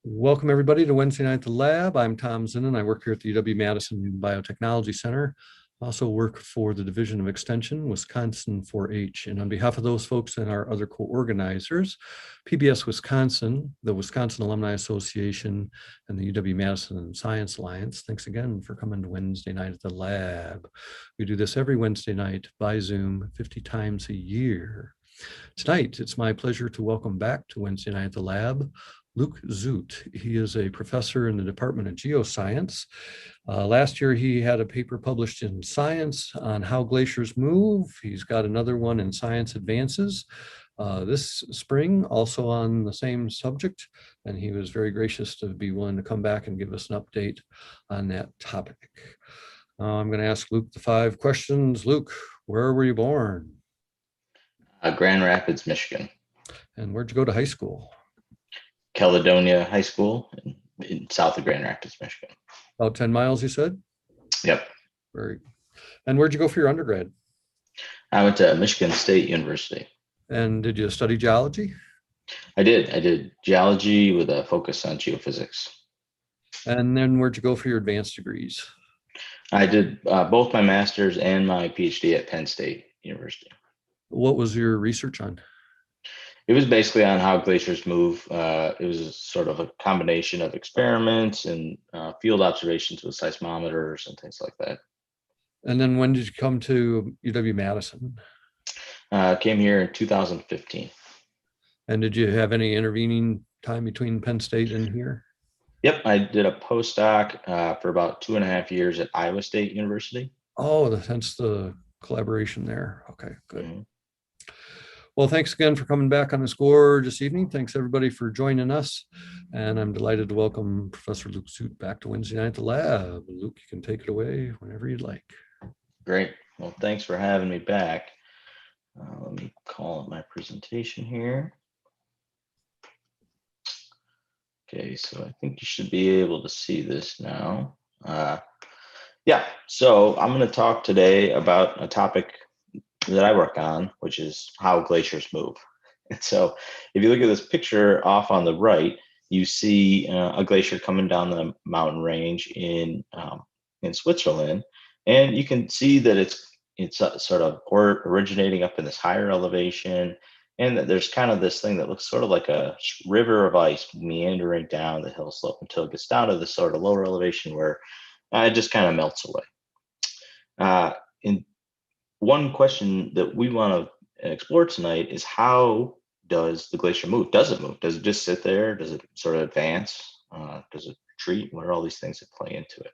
Welcome, everybody, to Wednesday Night at the Lab. I'm Tom Zinnon. I work here at the UW-Madison Biotechnology Center. I also work for the Division of Extension, Wisconsin 4-H. And on behalf of those folks and our other co-organizers, PBS Wisconsin, the Wisconsin Alumni Association, and the UW-Madison Science Alliance, thanks again for coming to Wednesday Night at the Lab. We do this every Wednesday night by Zoom 50 times a year. Tonight, it's my pleasure to welcome back to Wednesday Night at the Lab Luke Zoet. He is a professor in the Department of Geoscience. Last year, he had a paper published in Science on how glaciers move. He's got another one in Science Advances this spring, also on the same subject, and he was very gracious to be willing to come back and give us an update on that topic. I'm going to ask Luke the 5 questions. Luke, where were you born? Grand Rapids, Michigan. And where'd you go to high school? Caledonia High School in south of Grand Rapids, Michigan. About 10 miles, you said? Yep. And where'd you go for your undergrad? I went to Michigan State University. And did you study geology? I did geology with a focus on geophysics. And then where'd you go for your advanced degrees? I did both my master's and my PhD at Penn State University. What was your research on? It was basically on how glaciers move. It was sort of a combination of experiments and field observations with seismometers and things like that. And then when did you come to UW-Madison? Came here in 2015. And did you have any intervening time between Penn State and here? Yep, I did a postdoc for about 2.5 years at Iowa State University. Oh, hence the collaboration there. Okay, good. Mm-hmm. Well, thanks again for coming back on the score this evening. Thanks everybody for joining us. And I'm delighted to welcome Professor Luke Zoet back to Wednesday Night at the Lab. Luke, you can take it away whenever you'd like. Great. Well, thanks for having me back. Let me call up my presentation here. Okay, so I think you should be able to see this now. Yeah, so I'm going to talk today about a topic that I work on, which is how glaciers move. And so if you look at this picture off on the right, you see a glacier coming down the mountain range in Switzerland, and you can see that it's sort of originating up in this higher elevation, and that there's kind of this thing that looks sort of like a river of ice meandering down the hill slope until it gets down to this sort of lower elevation where it just kind of melts away. In one question that we want to explore tonight is, how does the glacier move? Does it move? Does it just sit there? Does it sort of advance? Does it retreat? What are all these things that play into it?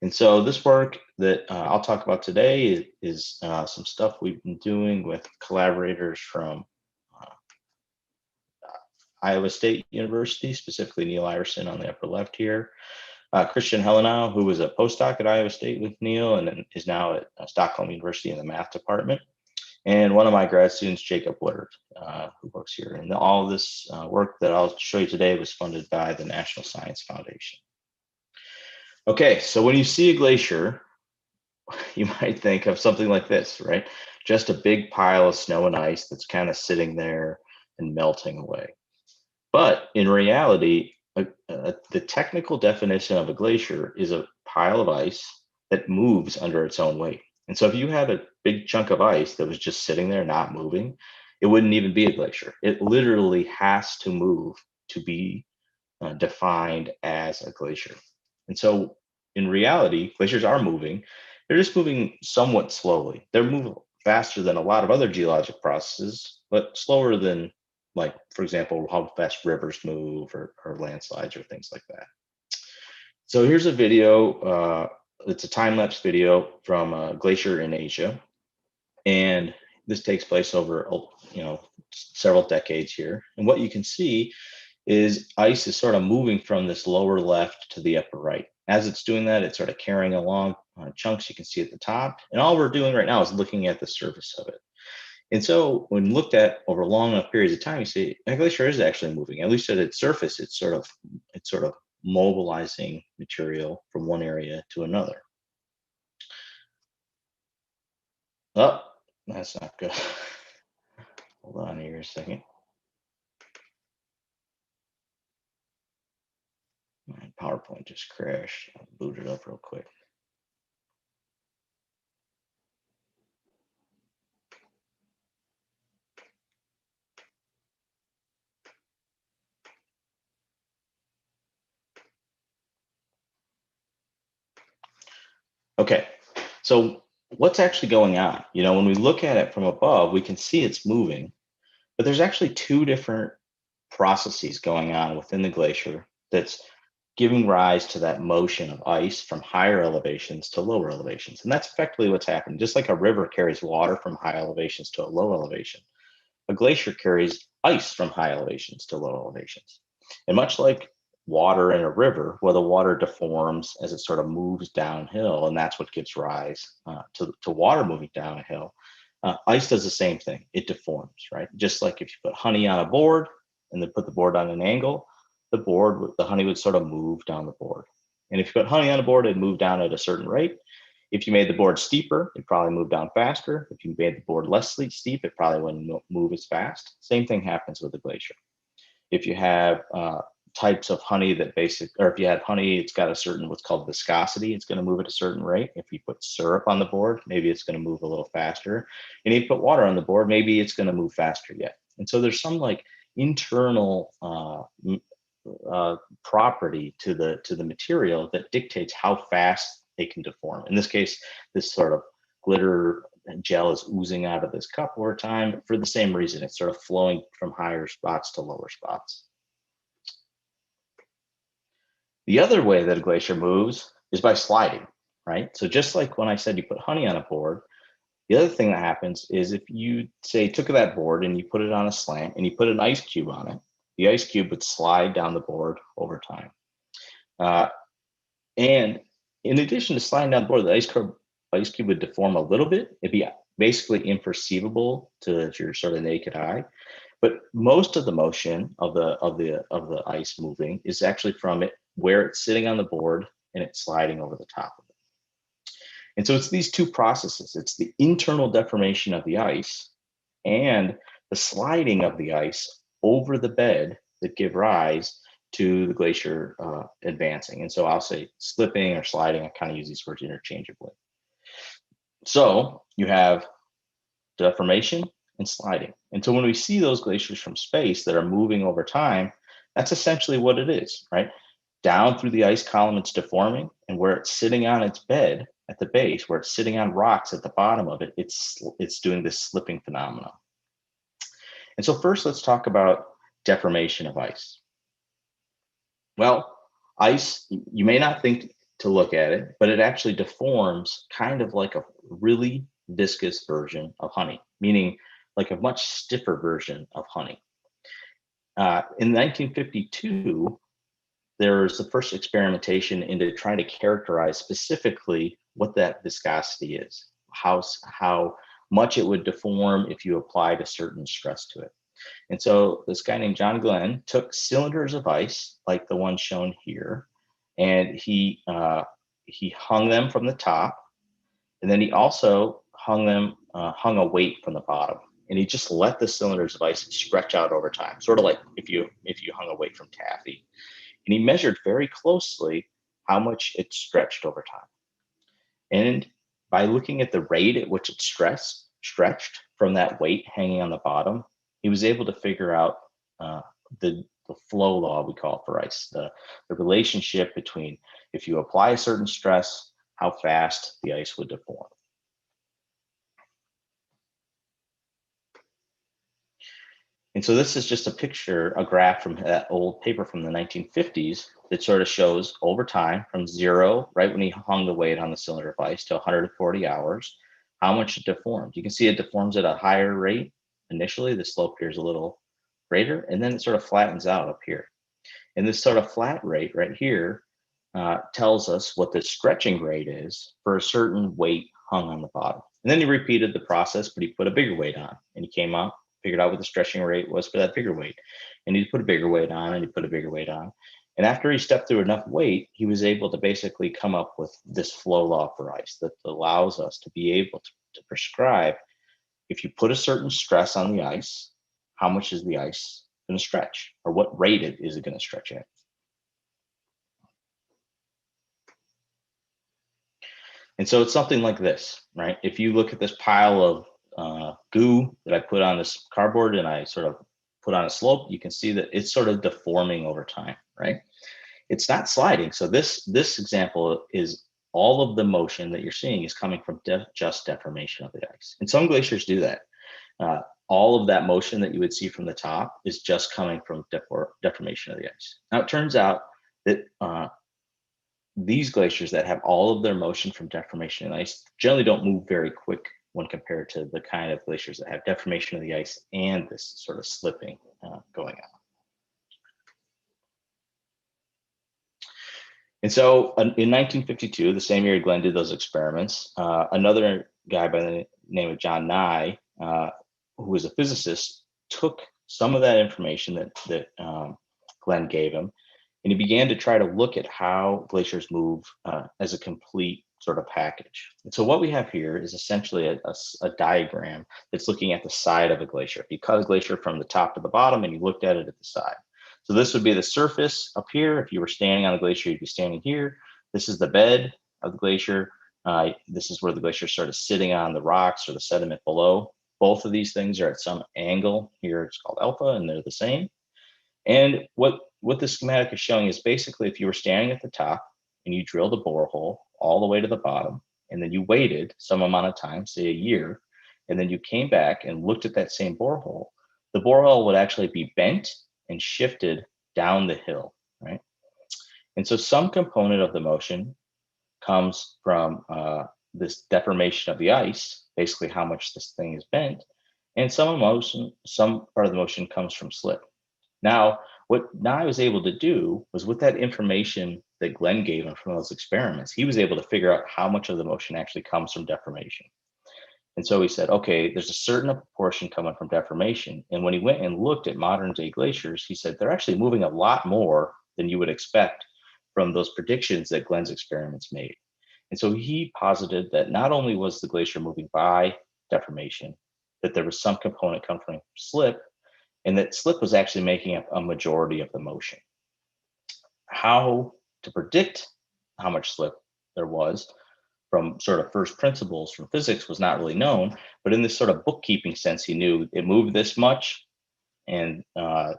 And so this work that I'll talk about today is some stuff we've been doing with collaborators from Iowa State University, specifically Neil Iverson on the upper left here. Christian Helenow, who was a postdoc at Iowa State with Neil and then is now at Stockholm University in the math department. And one of my grad students, Jacob Woodard, who works here. And all of this work that I'll show you today was funded by the National Science Foundation. Okay, so when you see a glacier, you might think of something like this, right? Just a big pile of snow and ice that's kind of sitting there and melting away. But in reality, the technical definition of a glacier is a pile of ice that moves under its own weight. And so if you had a big chunk of ice that was just sitting there not moving, it wouldn't even be a glacier. It literally has to move to be defined as a glacier. And so in reality, glaciers are moving. They're just moving somewhat slowly. They're moving faster than a lot of other geologic processes, but slower than, like, for example, how fast rivers move or landslides or things like that. So here's a video. It's a time-lapse video from a glacier in Asia. And this takes place over, several decades here. And what you can see is ice is sort of moving from this lower left to the upper right. As it's doing that, it's sort of carrying along chunks you can see at the top. And all we're doing right now is looking at the surface of it. And so when looked at over long enough periods of time, you see a glacier is actually moving. At least at its surface, it's sort of mobilizing material from one area to another. Oh, that's not good. Hold on here a second. PowerPoint just crashed. I'll boot it up real quick. Okay, so what's actually going on? You know, when we look at it from above, we can see it's moving, but there's actually two different processes going on within the glacier that's giving rise to that motion of ice from higher elevations to lower elevations. And that's effectively what's happening. Just like a river carries water from high elevations to a low elevation, a glacier carries ice from high elevations to low elevations. And much like water in a river, where the water deforms as it sort of moves downhill, and that's what gives rise to water moving down a hill, ice does the same thing. It deforms, right? Just like if you put honey on a board and then put the board on an angle, the honey would sort of move down the board. And if you put honey on a board, it'd move down at a certain rate. If you made the board steeper, it probably move down faster. If you made the board less steep, it probably wouldn't move as fast. Same thing happens with the glacier. If you have types of honey or if you had honey, it's got a certain what's called viscosity. It's going to move at a certain rate. If you put syrup on the board, maybe it's going to move a little faster. And if you put water on the board, maybe it's going to move faster yet. And so there's some like internal property to the material that dictates how fast they can deform. In this case, this sort of glitter gel is oozing out of this cup over time for the same reason. It's sort of flowing from higher spots to lower spots. The other way that a glacier moves is by sliding, right? So just like when I said you put honey on a board, the other thing that happens is if you say took that board and you put it on a slant and you put an ice cube on it, the ice cube would slide down the board over time. And in addition to sliding down the board, the ice cube would deform a little bit. It'd be basically imperceivable to your sort of naked eye. But most of the motion of the ice moving is actually from it where it's sitting on the board and it's sliding over the top of it. And so it's these two processes. It's the internal deformation of the ice and the sliding of the ice over the bed that give rise to the glacier advancing. And so I'll say slipping or sliding. I kind of use these words interchangeably. So you have deformation and sliding. And so when we see those glaciers from space that are moving over time, that's essentially what it is, right? Down through the ice column, it's deforming, and where it's sitting on its bed at the base, where it's sitting on rocks at the bottom of it, it's doing this slipping phenomenon. And so first, let's talk about deformation of ice. Well, ice, you may not think to look at it, but it actually deforms kind of like a really viscous version of honey, meaning like a much stiffer version of honey. In 1952, there was the first experimentation into trying to characterize specifically what that viscosity is, how much it would deform if you applied a certain stress to it. And so this guy named John Glenn took cylinders of ice, like the one shown here, and he hung them from the top, and then he also hung a weight from the bottom, and he just let the cylinders of ice stretch out over time, sort of like if you hung a weight from taffy. And he measured very closely how much it stretched over time. And by looking at the rate at which it stretched from that weight hanging on the bottom, he was able to figure out the flow law, we call it for ice, the relationship between if you apply a certain stress, how fast the ice would deform. And so this is just a graph from that old paper from the 1950s that sort of shows over time from zero, right when he hung the weight on the cylinder of ice, to 140 hours, how much it deformed. You can see it deforms at a higher rate. Initially, the slope here is a little greater, and then it sort of flattens out up here. And this sort of flat rate right here tells us what the stretching rate is for a certain weight hung on the bottom. And then he repeated the process, but he put a bigger weight on, and he came up, figured out what the stretching rate was for that bigger weight. And he put a bigger weight on, and he put a bigger weight on. And after he stepped through enough weight, he was able to basically come up with this flow law for ice that allows us to be able to prescribe, if you put a certain stress on the ice, how much is the ice going to stretch, or what rate is it going to stretch at? And so it's something like this, right? If you look at this pile of goo that I put on this cardboard and I sort of put on a slope, you can see that it's sort of deforming over time, right? It's not sliding. So this example is all of the motion that you're seeing is coming from just deformation of the ice. And some glaciers do that. All of that motion that you would see from the top is just coming from deformation of the ice. Now it turns out that these glaciers that have all of their motion from deformation of the ice generally don't move very quick when compared to the kind of glaciers that have deformation of the ice and this sort of slipping going on. And so in 1952, the same year Glenn did those experiments, another guy by the name of John Nye, who was a physicist, took some of that information that Glenn gave him, and he began to try to look at how glaciers move as a complete sort of package. And so what we have here is essentially a diagram that's looking at the side of a glacier. If you cut a glacier from the top to the bottom and you looked at it at the side. So this would be the surface up here. If you were standing on the glacier, you'd be standing here. This is the bed of the glacier. This is where the glacier is sort of sitting on the rocks or the sediment below. Both of these things are at some angle. Here it's called alpha, and they're the same. And what the schematic is showing is basically if you were standing at the top and you drilled a borehole all the way to the bottom, and then you waited some amount of time, say a year, and then you came back and looked at that same borehole, the borehole would actually be bent and shifted down the hill, right? And so some component of the motion comes from this deformation of the ice, basically how much this thing is bent, and some part of the motion comes from slip. Now, what Nye was able to do was with that information that Glenn gave him from those experiments, he was able to figure out how much of the motion actually comes from deformation. And so he said, okay, there's a certain proportion coming from deformation. And when he went and looked at modern day glaciers, he said they're actually moving a lot more than you would expect from those predictions that Glenn's experiments made. And so he posited that not only was the glacier moving by deformation, that there was some component coming from slip, and that slip was actually making up a majority of the motion. How to predict how much slip there was from sort of first principles from physics was not really known, but in this sort of bookkeeping sense, he knew it moved this much and a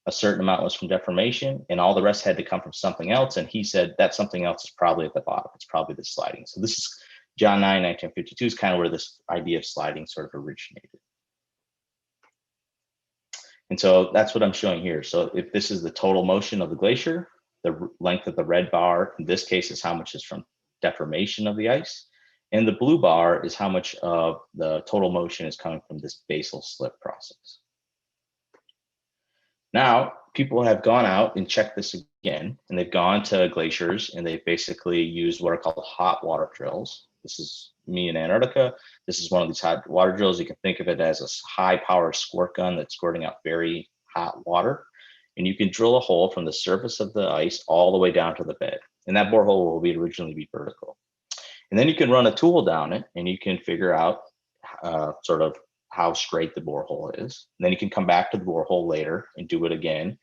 certain amount was from deformation and all the rest had to come from something else. And he said that something else is probably at the bottom. It's probably the sliding. So this is John Nye, 1952 is kind of where this idea of sliding sort of originated. And so that's what I'm showing here. So if this is the total motion of the glacier, the length of the red bar, in this case, is how much is from deformation of the ice. And the blue bar is how much of the total motion is coming from this basal slip process. Now, people have gone out and checked this again, and they've gone to glaciers and they've basically used what are called hot water drills. This is me in Antarctica. This is one of these hot water drills. You can think of it as a high power squirt gun that's squirting out very hot water. And you can drill a hole from the surface of the ice all the way down to the bed. And that borehole will originally be vertical. And then you can run a tool down it and you can figure out sort of how straight the borehole is. And then you can come back to the borehole later and do it again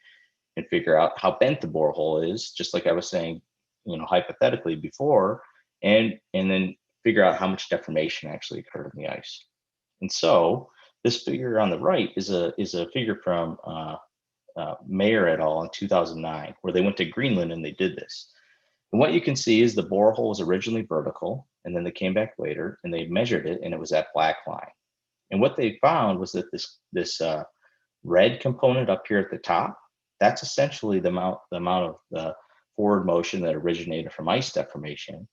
and figure out how bent the borehole is, just like I was saying, hypothetically before, and then figure out how much deformation actually occurred in the ice. And so this figure on the right is a figure from Mayer et al. In 2009, where they went to Greenland and they did this. And what you can see is the borehole was originally vertical, and then they came back later and they measured it, and it was that black line. And what they found was that this red component up here at the top, that's essentially the amount of the forward motion that originated from ice deformation.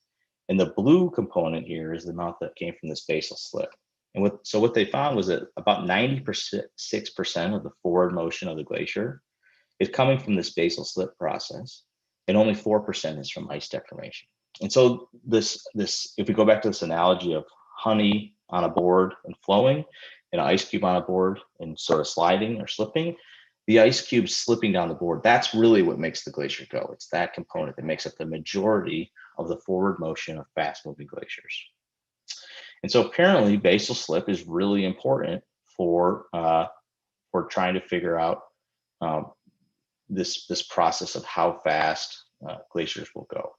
And the blue component here is the amount that came from this basal slip. And what they found was that about 96% of the forward motion of the glacier is coming from this basal slip process, and only 4% is from ice deformation. And so this, if we go back to this analogy of honey on a board and flowing, and an ice cube on a board and sort of sliding or slipping, the ice cube slipping down the board, that's really what makes the glacier go. It's that component that makes up the majority of the forward motion of fast moving glaciers. And so apparently basal slip is really important for trying to figure out this process of how fast glaciers will go.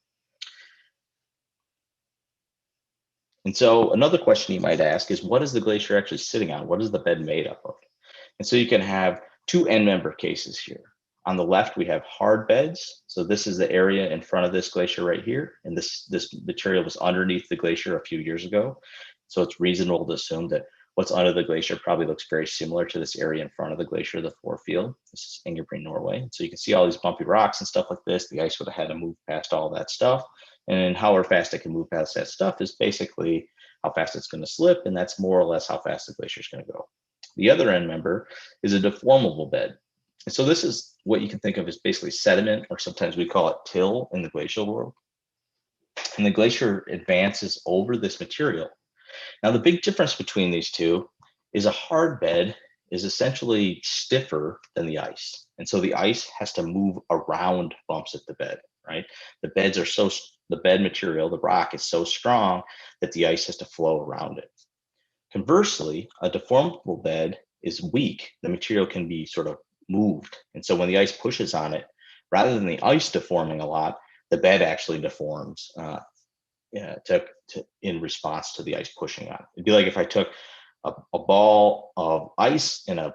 And so another question you might ask is, what is the glacier actually sitting on? What is the bed made up of? And so you can have two end member cases here. On the left, we have hard beds. So this is the area in front of this glacier right here. And this material was underneath the glacier a few years ago. So it's reasonable to assume that what's under the glacier probably looks very similar to this area in front of the glacier, the forefield. This is Ingebrigtsen, Norway. So you can see all these bumpy rocks and stuff like this. The ice would have had to move past all that stuff. And however fast it can move past that stuff is basically how fast it's going to slip. And that's more or less how fast the glacier is going to go. The other end member is a deformable bed. And so this is what you can think of as basically sediment, or sometimes we call it till in the glacial world. And the glacier advances over this material. Now, the big difference between these two is a hard bed is essentially stiffer than the ice. And so the ice has to move around bumps at the bed, right? The beds are so, the bed material, the rock is so strong that the ice has to flow around it. Conversely, a deformable bed is weak. The material can be sort of moved. And so when the ice pushes on it, rather than the ice deforming a lot, the bed actually deforms in response to the ice pushing on it. It'd be like if I took a ball of ice in a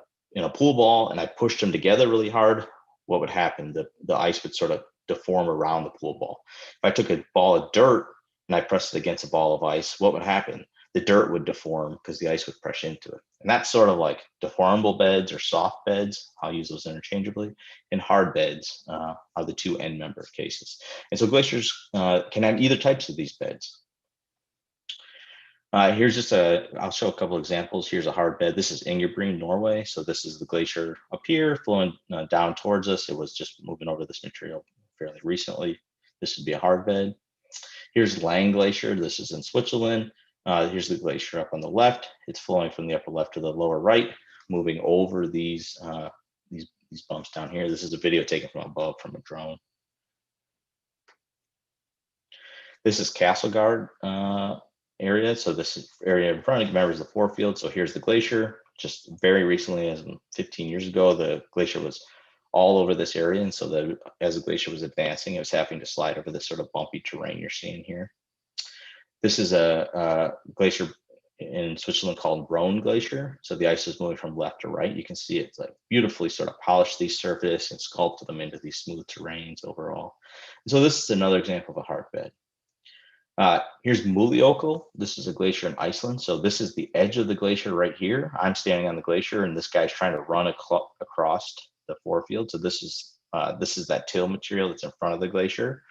pool ball and I pushed them together really hard, what would happen? The ice would sort of deform around the pool ball. If I took a ball of dirt and I pressed it against a ball of ice, what would happen? The dirt would deform because the ice would press into it. And that's sort of like deformable beds or soft beds. I'll use those interchangeably. And hard beds are the two end member cases. And so glaciers can have either types of these beds. Here's just I'll show a couple examples. Here's a hard bed. This is Ingebrigtsen, Norway. So this is the glacier up here flowing down towards us. It was just moving over this material fairly recently. This would be a hard bed. Here's Lang Glacier. This is in Switzerland. Here's the glacier up on the left. It's flowing from the upper left to the lower right, moving over these bumps down here. This is a video taken from above from a drone. This is Castleguard area. So this area in front, remember, is the forefield. So here's the glacier. Just very recently, as 15 years ago, the glacier was all over this area. And so as the glacier was advancing, it was having to slide over this sort of bumpy terrain you're seeing here. This is a glacier in Switzerland called Rhone Glacier. So the ice is moving from left to right. You can see it's like beautifully sort of polished these surface and sculpted them into these smooth terrains overall. So this is another example of a hard bed. Here's Muliokel. This is a glacier in Iceland. So this is the edge of the glacier right here. I'm standing on the glacier and this guy's trying to run across the forefield. So this is that till material that's in front of the glacier.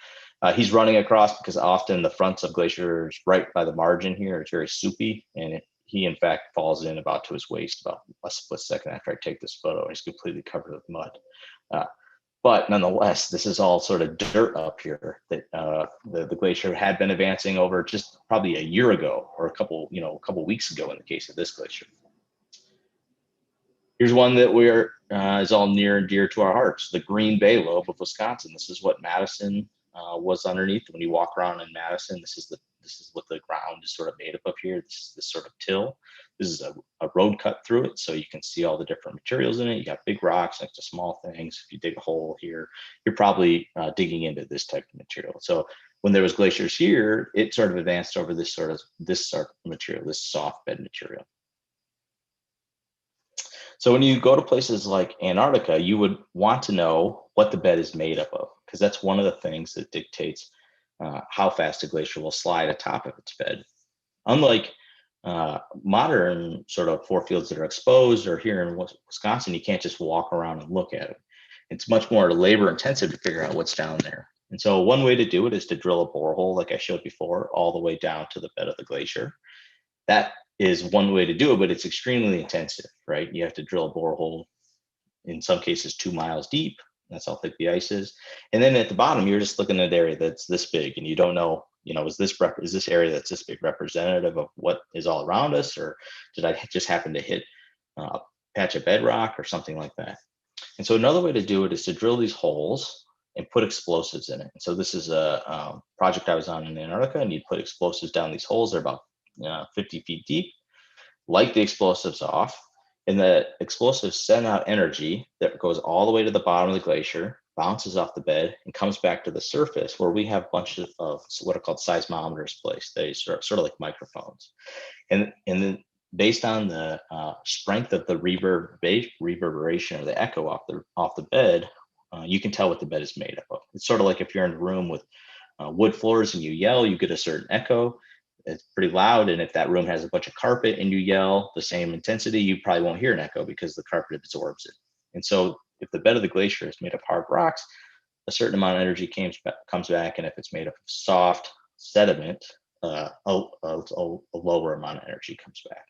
He's running across because often the fronts of glaciers right by the margin here is very soupy, and he in fact falls in about to his waist about a split second after I take this photo. He's completely covered with mud. But nonetheless, this is all sort of dirt up here that the glacier had been advancing over just probably a year ago or a couple weeks ago in the case of this glacier. Here's one that is all near and dear to our hearts, the Green Bay lobe of Wisconsin. This is what Madison was underneath. When you walk around in Madison, this is what the ground is sort of made up of here. This is this sort of till. This is a road cut through it, so you can see all the different materials in it. You got big rocks next to small things. If you dig a hole here, you're probably digging into this type of material. So when there was glaciers here, it sort of advanced over this sort of material, this soft bed material. So when you go to places like Antarctica, you would want to know what the bed is made up of, because that's one of the things that dictates how fast a glacier will slide atop of its bed. Unlike modern sort of forefields that are exposed, or here in Wisconsin, you can't just walk around and look at it. It's much more labor intensive to figure out what's down there. And so one way to do it is to drill a borehole, like I showed before, all the way down to the bed of the glacier. That is one way to do it, but it's extremely intensive, right? You have to drill a borehole, in some cases 2 miles deep. That's how thick the ice is. And then at the bottom, you're just looking at an area that's this big, and you don't know, is this area that's this big representative of what is all around us, or did I just happen to hit a patch of bedrock or something like that? And so another way to do it is to drill these holes and put explosives in it. And so this is a project I was on in Antarctica, and you put explosives down these holes. They're about 50 feet deep, light the explosives off, and the explosives send out energy that goes all the way to the bottom of the glacier, bounces off the bed and comes back to the surface where we have bunches of what are called seismometers placed. They sort of like microphones. And then based on the strength of the reverberation or the echo off the bed, you can tell what the bed is made up of. It's sort of like if you're in a room with wood floors and you yell, you get a certain echo. It's pretty loud. And if that room has a bunch of carpet and you yell the same intensity, you probably won't hear an echo because the carpet absorbs it. And so if the bed of the glacier is made of hard rocks, a certain amount of energy comes back. And if it's made up of soft sediment, a lower amount of energy comes back.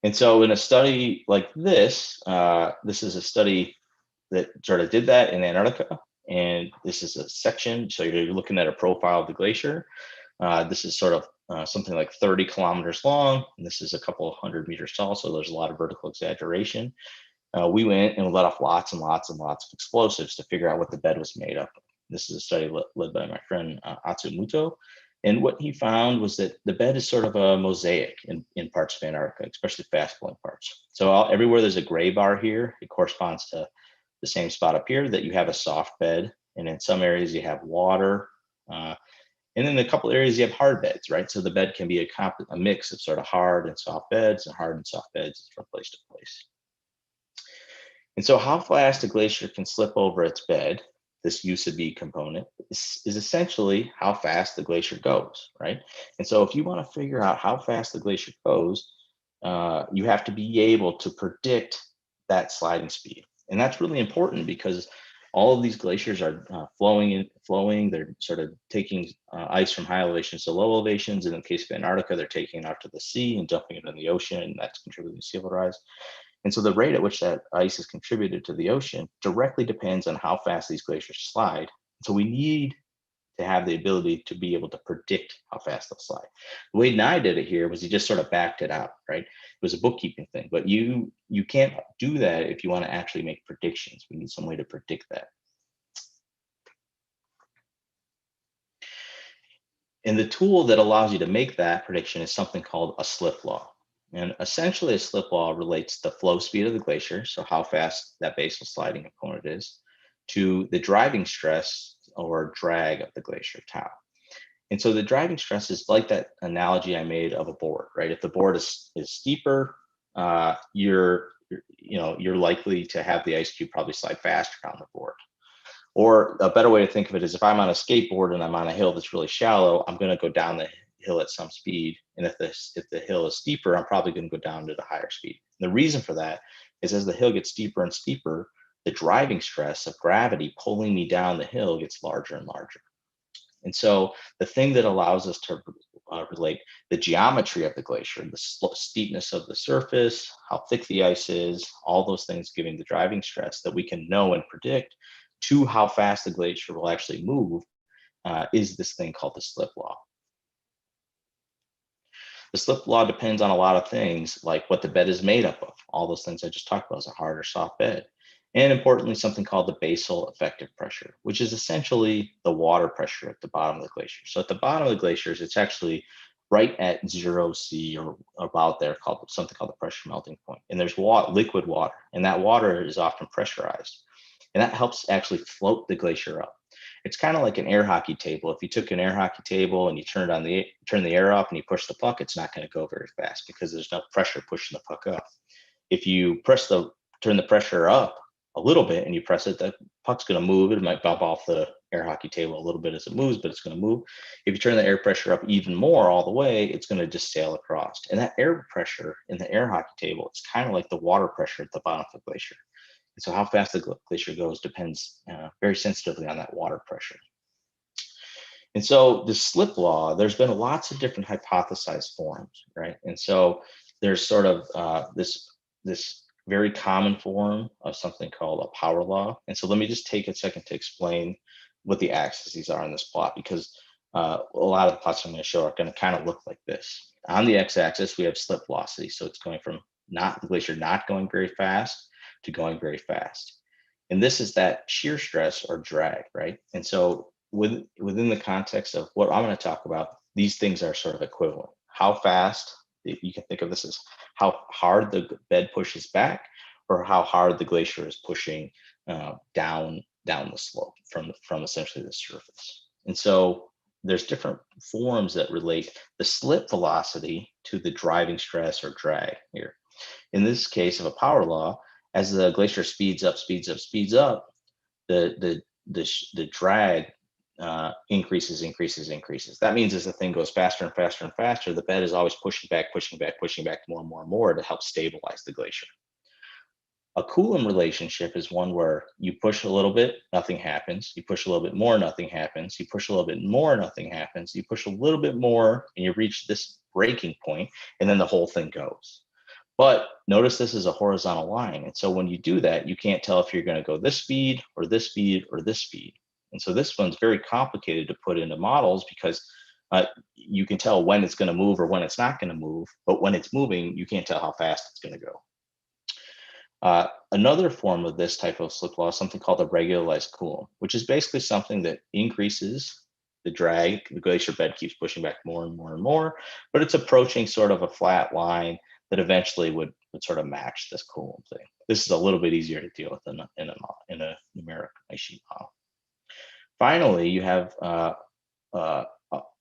And so in a study like this, this is a study that sort of did that in Antarctica. And this is a section. So you're looking at a profile of the glacier. This is sort of something like 30 kilometers long. And this is a couple of 100 meters tall. So there's a lot of vertical exaggeration. We went and let off lots and lots and lots of explosives to figure out what the bed was made up of. This is a study led by my friend Atsumoto. And what he found was that the bed is sort of a mosaic in parts of Antarctica, especially fast flowing parts. So everywhere there's a gray bar here, it corresponds to the same spot up here that you have a soft bed. And in some areas you have water. And in a couple areas you have hard beds, right? So the bed can be a mix of sort of hard and soft beds, and hard and soft beds from place to place. And so how fast a glacier can slip over its bed, this U sub B component, is essentially how fast the glacier goes, right? And so if you want to figure out how fast the glacier goes, you have to be able to predict that sliding speed. And that's really important because all of these glaciers are flowing. They're sort of taking ice from high elevations to low elevations. And in the case of Antarctica, they're taking it out to the sea and dumping it in the ocean, and that's contributing to sea level rise. And so the rate at which that ice is contributed to the ocean directly depends on how fast these glaciers slide. So we need to have the ability to be able to predict how fast they'll slide. The way Nye did it here was he just sort of backed it out, right? It was a bookkeeping thing, but you can't do that if you want to actually make predictions. We need some way to predict that. And the tool that allows you to make that prediction is something called a slip law. And essentially a slip law relates the flow speed of the glacier, so how fast that basal sliding component is, to the driving stress or drag of the glacier tau. And so the driving stress is like that analogy I made of a board, right? If the board is steeper, you're likely to have the ice cube probably slide faster down the board. Or a better way to think of it is if I'm on a skateboard and I'm on a hill that's really shallow, I'm going to go down the hill at some speed. And if the hill is steeper, I'm probably going to go down to the higher speed. And the reason for that is as the hill gets steeper and steeper, the driving stress of gravity pulling me down the hill gets larger and larger. And so the thing that allows us to relate the geometry of the glacier, the steepness of the surface, how thick the ice is, all those things giving the driving stress that we can know and predict to how fast the glacier will actually move is this thing called the slip law. The slip law depends on a lot of things, like what the bed is made up of. All those things I just talked about is a hard or soft bed. And importantly, something called the basal effective pressure, which is essentially the water pressure at the bottom of the glacier. So at the bottom of the glaciers, it's actually right at 0 C or about there, called something called the pressure melting point. And there's liquid water, and that water is often pressurized. And that helps actually float the glacier up. It's kind of like an air hockey table. If you took an air hockey table and you turn the air up and you push the puck, it's not going to go very fast because there's no pressure pushing the puck up. If you turn the pressure up a little bit and you press it, the puck's going to move. It might bump off the air hockey table a little bit as it moves, but it's going to move. If you turn the air pressure up even more all the way, it's going to just sail across. And that air pressure in the air hockey table, it's kind of like the water pressure at the bottom of the glacier. And so how fast the glacier goes depends very sensitively on that water pressure. And so the slip law, there's been lots of different hypothesized forms, right? And so there's sort of this very common form of something called a power law. And so let me just take a second to explain what the axes are on this plot, because a lot of the plots I'm going to show are going to kind of look like this. On the x-axis, we have slip velocity. So it's going from the glacier not going very fast to going very fast. And this is that shear stress or drag, right? And so within the context of what I'm going to talk about, these things are sort of equivalent. How fast, you can think of this as how hard the bed pushes back or how hard the glacier is pushing down down the slope from essentially the surface. And so there's different forms that relate the slip velocity to the driving stress or drag here. In this case of a power law, as the glacier speeds up, the drag increases. That means as the thing goes faster and faster and faster, the bed is always pushing back more and more to help stabilize the glacier. A Coulomb relationship is one where you push a little bit, nothing happens. You push a little bit more, nothing happens. You push a little bit more, nothing happens. You push a little bit more, and you reach this breaking point, and then the whole thing goes. But notice this is a horizontal line. And so when you do that, you can't tell if you're going to go this speed or this speed or this speed. And so this one's very complicated to put into models because you can tell when it's going to move or when it's not going to move. But when it's moving, you can't tell how fast it's going to go. Another form of this type of slip law is something called a regularized Coulomb, which is basically something that increases the drag. The glacier bed keeps pushing back more and more and more, but it's approaching sort of a flat line that eventually would sort of match this Coulomb thing. This is a little bit easier to deal with in a numeric ice sheet model. Finally, you have a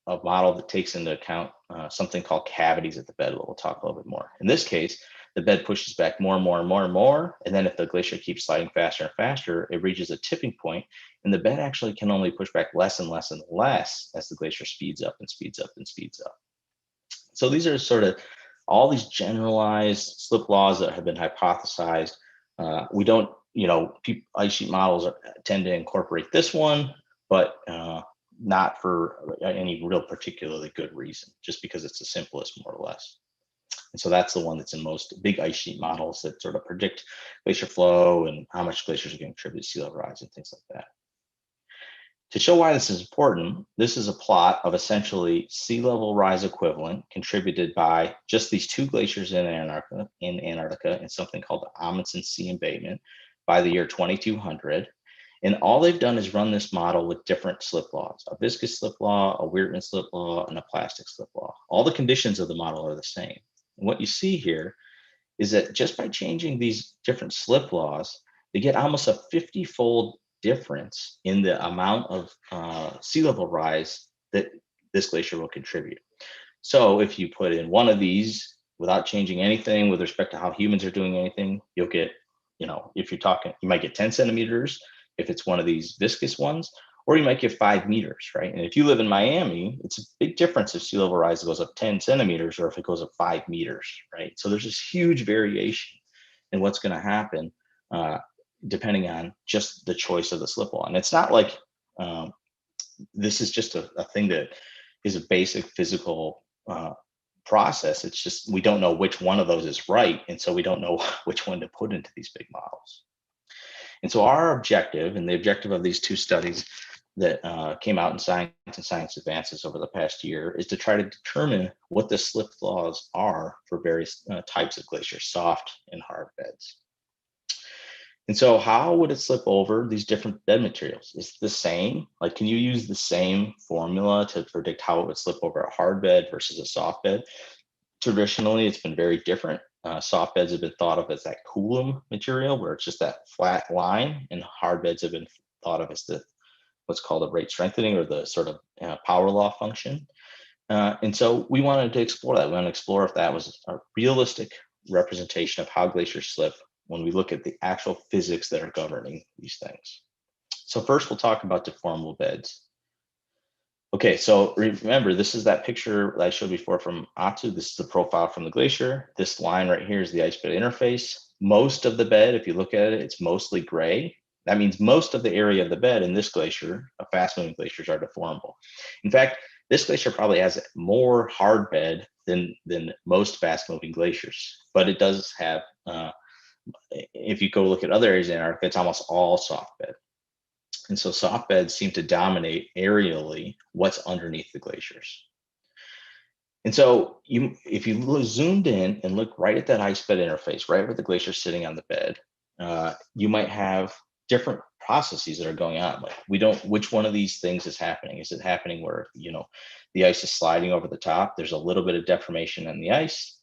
model that takes into account something called cavities at the bed. We'll talk a little bit more. In this case, the bed pushes back more and more and more and more. And then if the glacier keeps sliding faster and faster, it reaches a tipping point, and the bed actually can only push back less and less and less as the glacier speeds up and speeds up and speeds up. So these are sort of all these generalized slip laws that have been hypothesized. We don't, ice sheet models tend to incorporate this one, but not for any real particularly good reason, just because it's the simplest, more or less. And so that's the one that's in most big ice sheet models that sort of predict glacier flow and how much glaciers are going to contribute to sea level rise and things like that. To show why this is important, this is a plot of essentially sea level rise equivalent contributed by just these two glaciers in Antarctica and something called the Amundsen Sea Embayment by the year 2200. And all they've done is run this model with different slip laws, a viscous slip law, a Weirton slip law, and a plastic slip law. All the conditions of the model are the same. And what you see here is that just by changing these different slip laws, they get almost a 50-fold difference in the amount of sea level rise that this glacier will contribute. So if you put in one of these without changing anything with respect to how humans are doing anything, you'll get, if you're talking, you might get 10 centimeters if it's one of these viscous ones, or you might get 5 meters, right? And if you live in Miami, it's a big difference if sea level rise goes up 10 centimeters or if it goes up 5 meters, right? So there's this huge variation in what's going to happen depending on just the choice of the slip law. And it's not like this is just a thing that is a basic physical process. It's just we don't know which one of those is right. And so we don't know which one to put into these big models. And so our objective, and the objective of these two studies that came out in Science and Science Advances over the past year, is to try to determine what the slip laws are for various types of glaciers, soft and hard beds. And so how would it slip over these different bed materials? Is it the same? Like, can you use the same formula to predict how it would slip over a hard bed versus a soft bed? Traditionally, it's been very different. Soft beds have been thought of as that Coulomb material, where it's just that flat line, and hard beds have been thought of as what's called a rate strengthening, or the sort of power law function. And so we wanted to explore that. We wanted to explore if that was a realistic representation of how glaciers slip when we look at the actual physics that are governing these things. So first, we'll talk about deformable beds. Okay, so remember, this is that picture that I showed before from Atsu. This is the profile from the glacier. This line right here is the ice bed interface. Most of the bed, if you look at it, it's mostly gray. That means most of the area of the bed in this glacier, fast-moving glaciers, are deformable. In fact, this glacier probably has more hard bed than most fast-moving glaciers, but it does have, if you go look at other areas in Antarctica, it's almost all soft bed. And so soft beds seem to dominate aerially what's underneath the glaciers. And so if you zoomed in and look right at that ice bed interface, right where the glacier is sitting on the bed, you might have different processes that are going on. Like, we don't, which one of these things is happening? Is it happening where, the ice is sliding over the top? There's a little bit of deformation in the ice,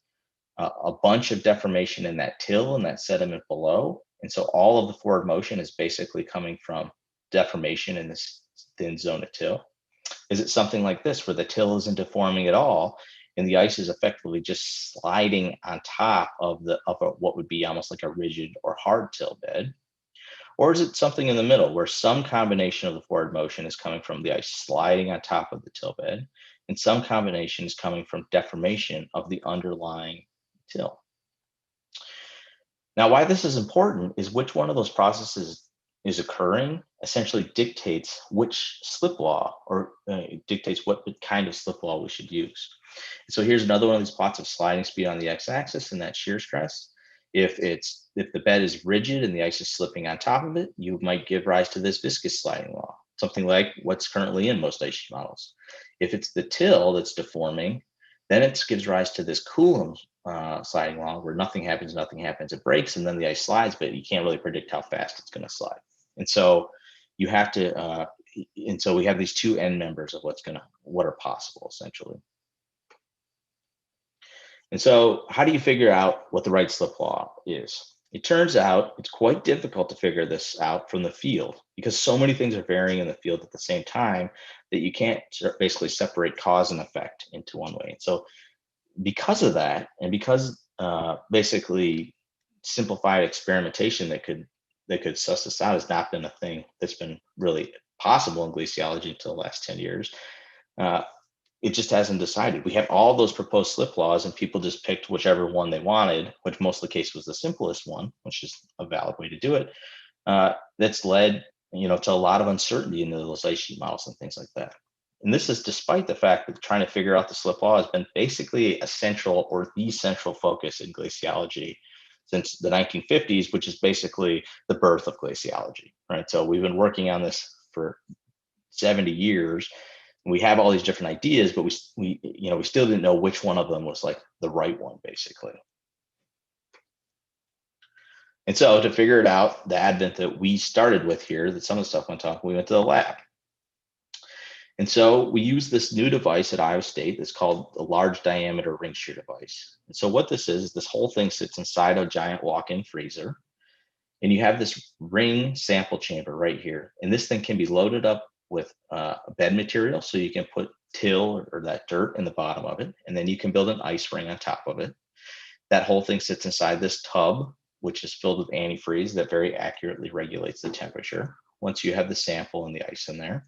a bunch of deformation in that till and that sediment below. And so all of the forward motion is basically coming from deformation in this thin zone of till? Is it something like this, where the till isn't deforming at all, and the ice is effectively just sliding on top of what would be almost like a rigid or hard till bed? Or is it something in the middle, where some combination of the forward motion is coming from the ice sliding on top of the till bed, and some combination is coming from deformation of the underlying till? Now, why this is important is which one of those processes is occurring essentially dictates which slip law, or dictates what kind of slip law we should use. So here's another one of these plots of sliding speed on the x-axis and that shear stress. If the bed is rigid and the ice is slipping on top of it, you might give rise to this viscous sliding law, something like what's currently in most ice sheet models. If it's the till that's deforming, then it gives rise to this Coulomb sliding law, where nothing happens, it breaks, and then the ice slides, but you can't really predict how fast it's going to slide. And so you have to, and so we have these two end members of what are possible essentially. And so how do you figure out what the right slip law is? It turns out it's quite difficult to figure this out from the field, because so many things are varying in the field at the same time that you can't basically separate cause and effect into one way. And so because of that, and because basically simplified experimentation that could suss this out has not been a thing that's been really possible in glaciology until the last 10 years, it just hasn't decided. We have all those proposed slip laws, and people just picked whichever one they wanted, which most of the case was the simplest one, which is a valid way to do it. That's led, to a lot of uncertainty in those ice sheet models and things like that. And this is despite the fact that trying to figure out the slip law has been basically a central, or the central focus in glaciology since the 1950s, which is basically the birth of glaciology, right? So we've been working on this for 70 years. We have all these different ideas, but we still didn't know which one of them was like the right one, basically. And so to figure it out, the advent that we started with here, that some of the stuff went on, we went to the lab. And so we use this new device at Iowa State that's called the large diameter ring shear device. And so what this is this whole thing sits inside a giant walk-in freezer. And you have this ring sample chamber right here. And this thing can be loaded up with bed material, so you can put till or that dirt in the bottom of it. And then you can build an ice ring on top of it. That whole thing sits inside this tub, which is filled with antifreeze that very accurately regulates the temperature. Once you have the sample and the ice in there,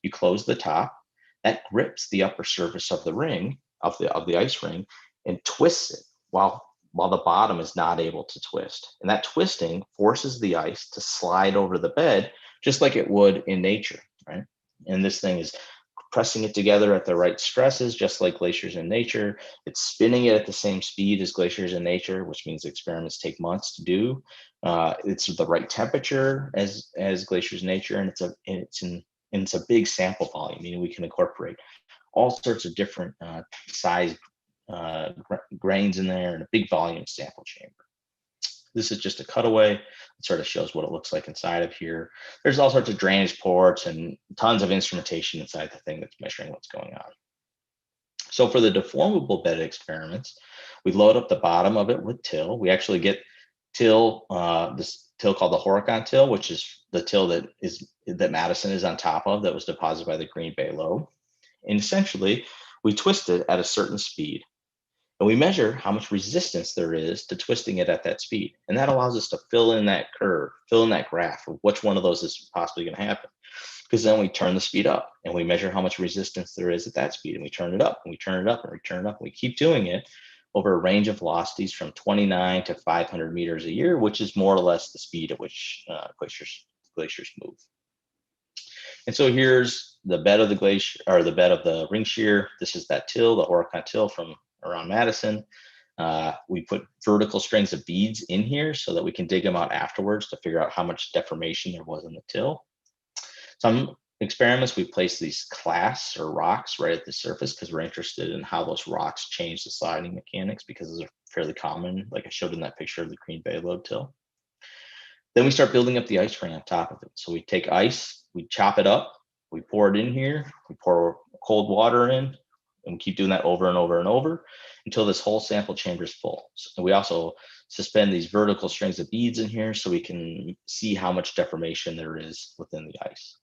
you close the top. That grips the upper surface of the ring, of the ice ring, and twists it while the bottom is not able to twist. And that twisting forces the ice to slide over the bed, just like it would in nature, right? And this thing is pressing it together at the right stresses, just like glaciers in nature. It's spinning it at the same speed as glaciers in nature, which means experiments take months to do. It's the right temperature as glaciers in nature, and it's a big sample volume, meaning we can incorporate all sorts of different size grains in there, and a big volume sample chamber. This is just a cutaway. It sort of shows what it looks like inside of here. There's all sorts of drainage ports and tons of instrumentation inside the thing that's measuring what's going on. So for the deformable bed experiments, we load up the bottom of it with till. We actually get till, this till called the Horicon till, which is the till that Madison is on top of, that was deposited by the Green Bay lobe. And essentially, we twist it at a certain speed. And we measure how much resistance there is to twisting it at that speed. And that allows us to fill in that curve, fill in that graph of which one of those is possibly going to happen. Because then we turn the speed up and we measure how much resistance there is at that speed, and we turn it up and we turn it up and we turn it up. And we keep doing it over a range of velocities from 29 to 500 meters a year, which is more or less the speed at which glaciers move. And so here's the bed of the glacier, or the bed of the ring shear. This is that till, the Horicon till from around Madison. We put vertical strings of beads in here so that we can dig them out afterwards to figure out how much deformation there was in the till. Some experiments, we place these clasts or rocks right at the surface because we're interested in how those rocks change the sliding mechanics, because those are fairly common, like I showed in that picture of the Green Bay lobe till. Then we start building up the ice ring on top of it. So we take ice, we chop it up, we pour it in here, we pour cold water in, and we keep doing that over and over and over until this whole sample chamber is full. So we also suspend these vertical strings of beads in here so we can see how much deformation there is within the ice.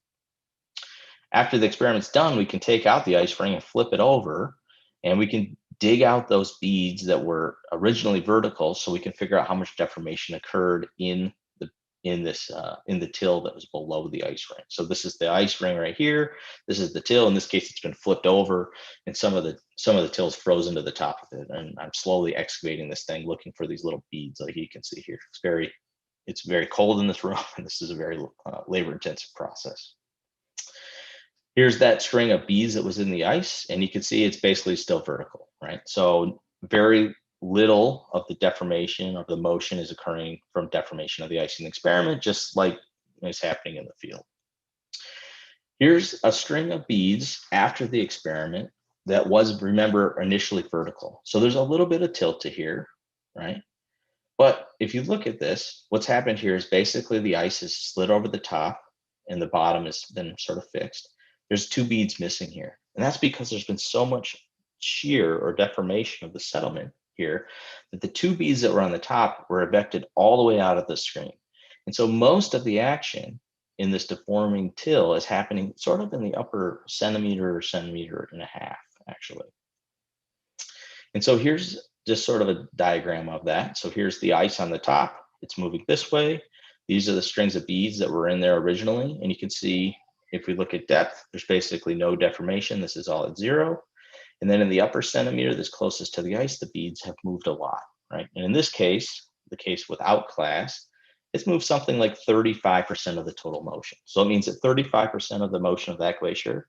After the experiment's done, we can take out the ice ring and flip it over, and we can dig out those beads that were originally vertical so we can figure out how much deformation occurred in the till that was below the ice ring. So this is the ice ring right here. This is the till. In this case, it's been flipped over, and some of the till's frozen to the top of it. And I'm slowly excavating this thing, looking for these little beads, like you can see here. It's very cold in this room, and this is a very labor-intensive process. Here's that string of beads that was in the ice, and you can see it's basically still vertical, right? So very little of the deformation or the motion is occurring from deformation of the ice in the experiment, just like is happening in the field. Here's a string of beads after the experiment that was, remember, initially vertical. So there's a little bit of tilt to here, right? But if you look at this, what's happened here is basically the ice is slid over the top and the bottom has been sort of fixed. There's 2 beads missing here. And that's because there's been so much shear or deformation of the settlement here that the 2 beads that were on the top were ejected all the way out of the screen. And so most of the action in this deforming till is happening sort of in the upper centimeter or centimeter and a half, actually. And so here's just sort of a diagram of that. So here's the ice on the top. It's moving this way. These are the strings of beads that were in there originally. And you can see if we look at depth, there's basically no deformation. This is all at 0. And then in the upper centimeter, that's closest to the ice, the beads have moved a lot, right? And in this case, the case without class, it's moved something like 35% of the total motion. So it means that 35% of the motion of that glacier,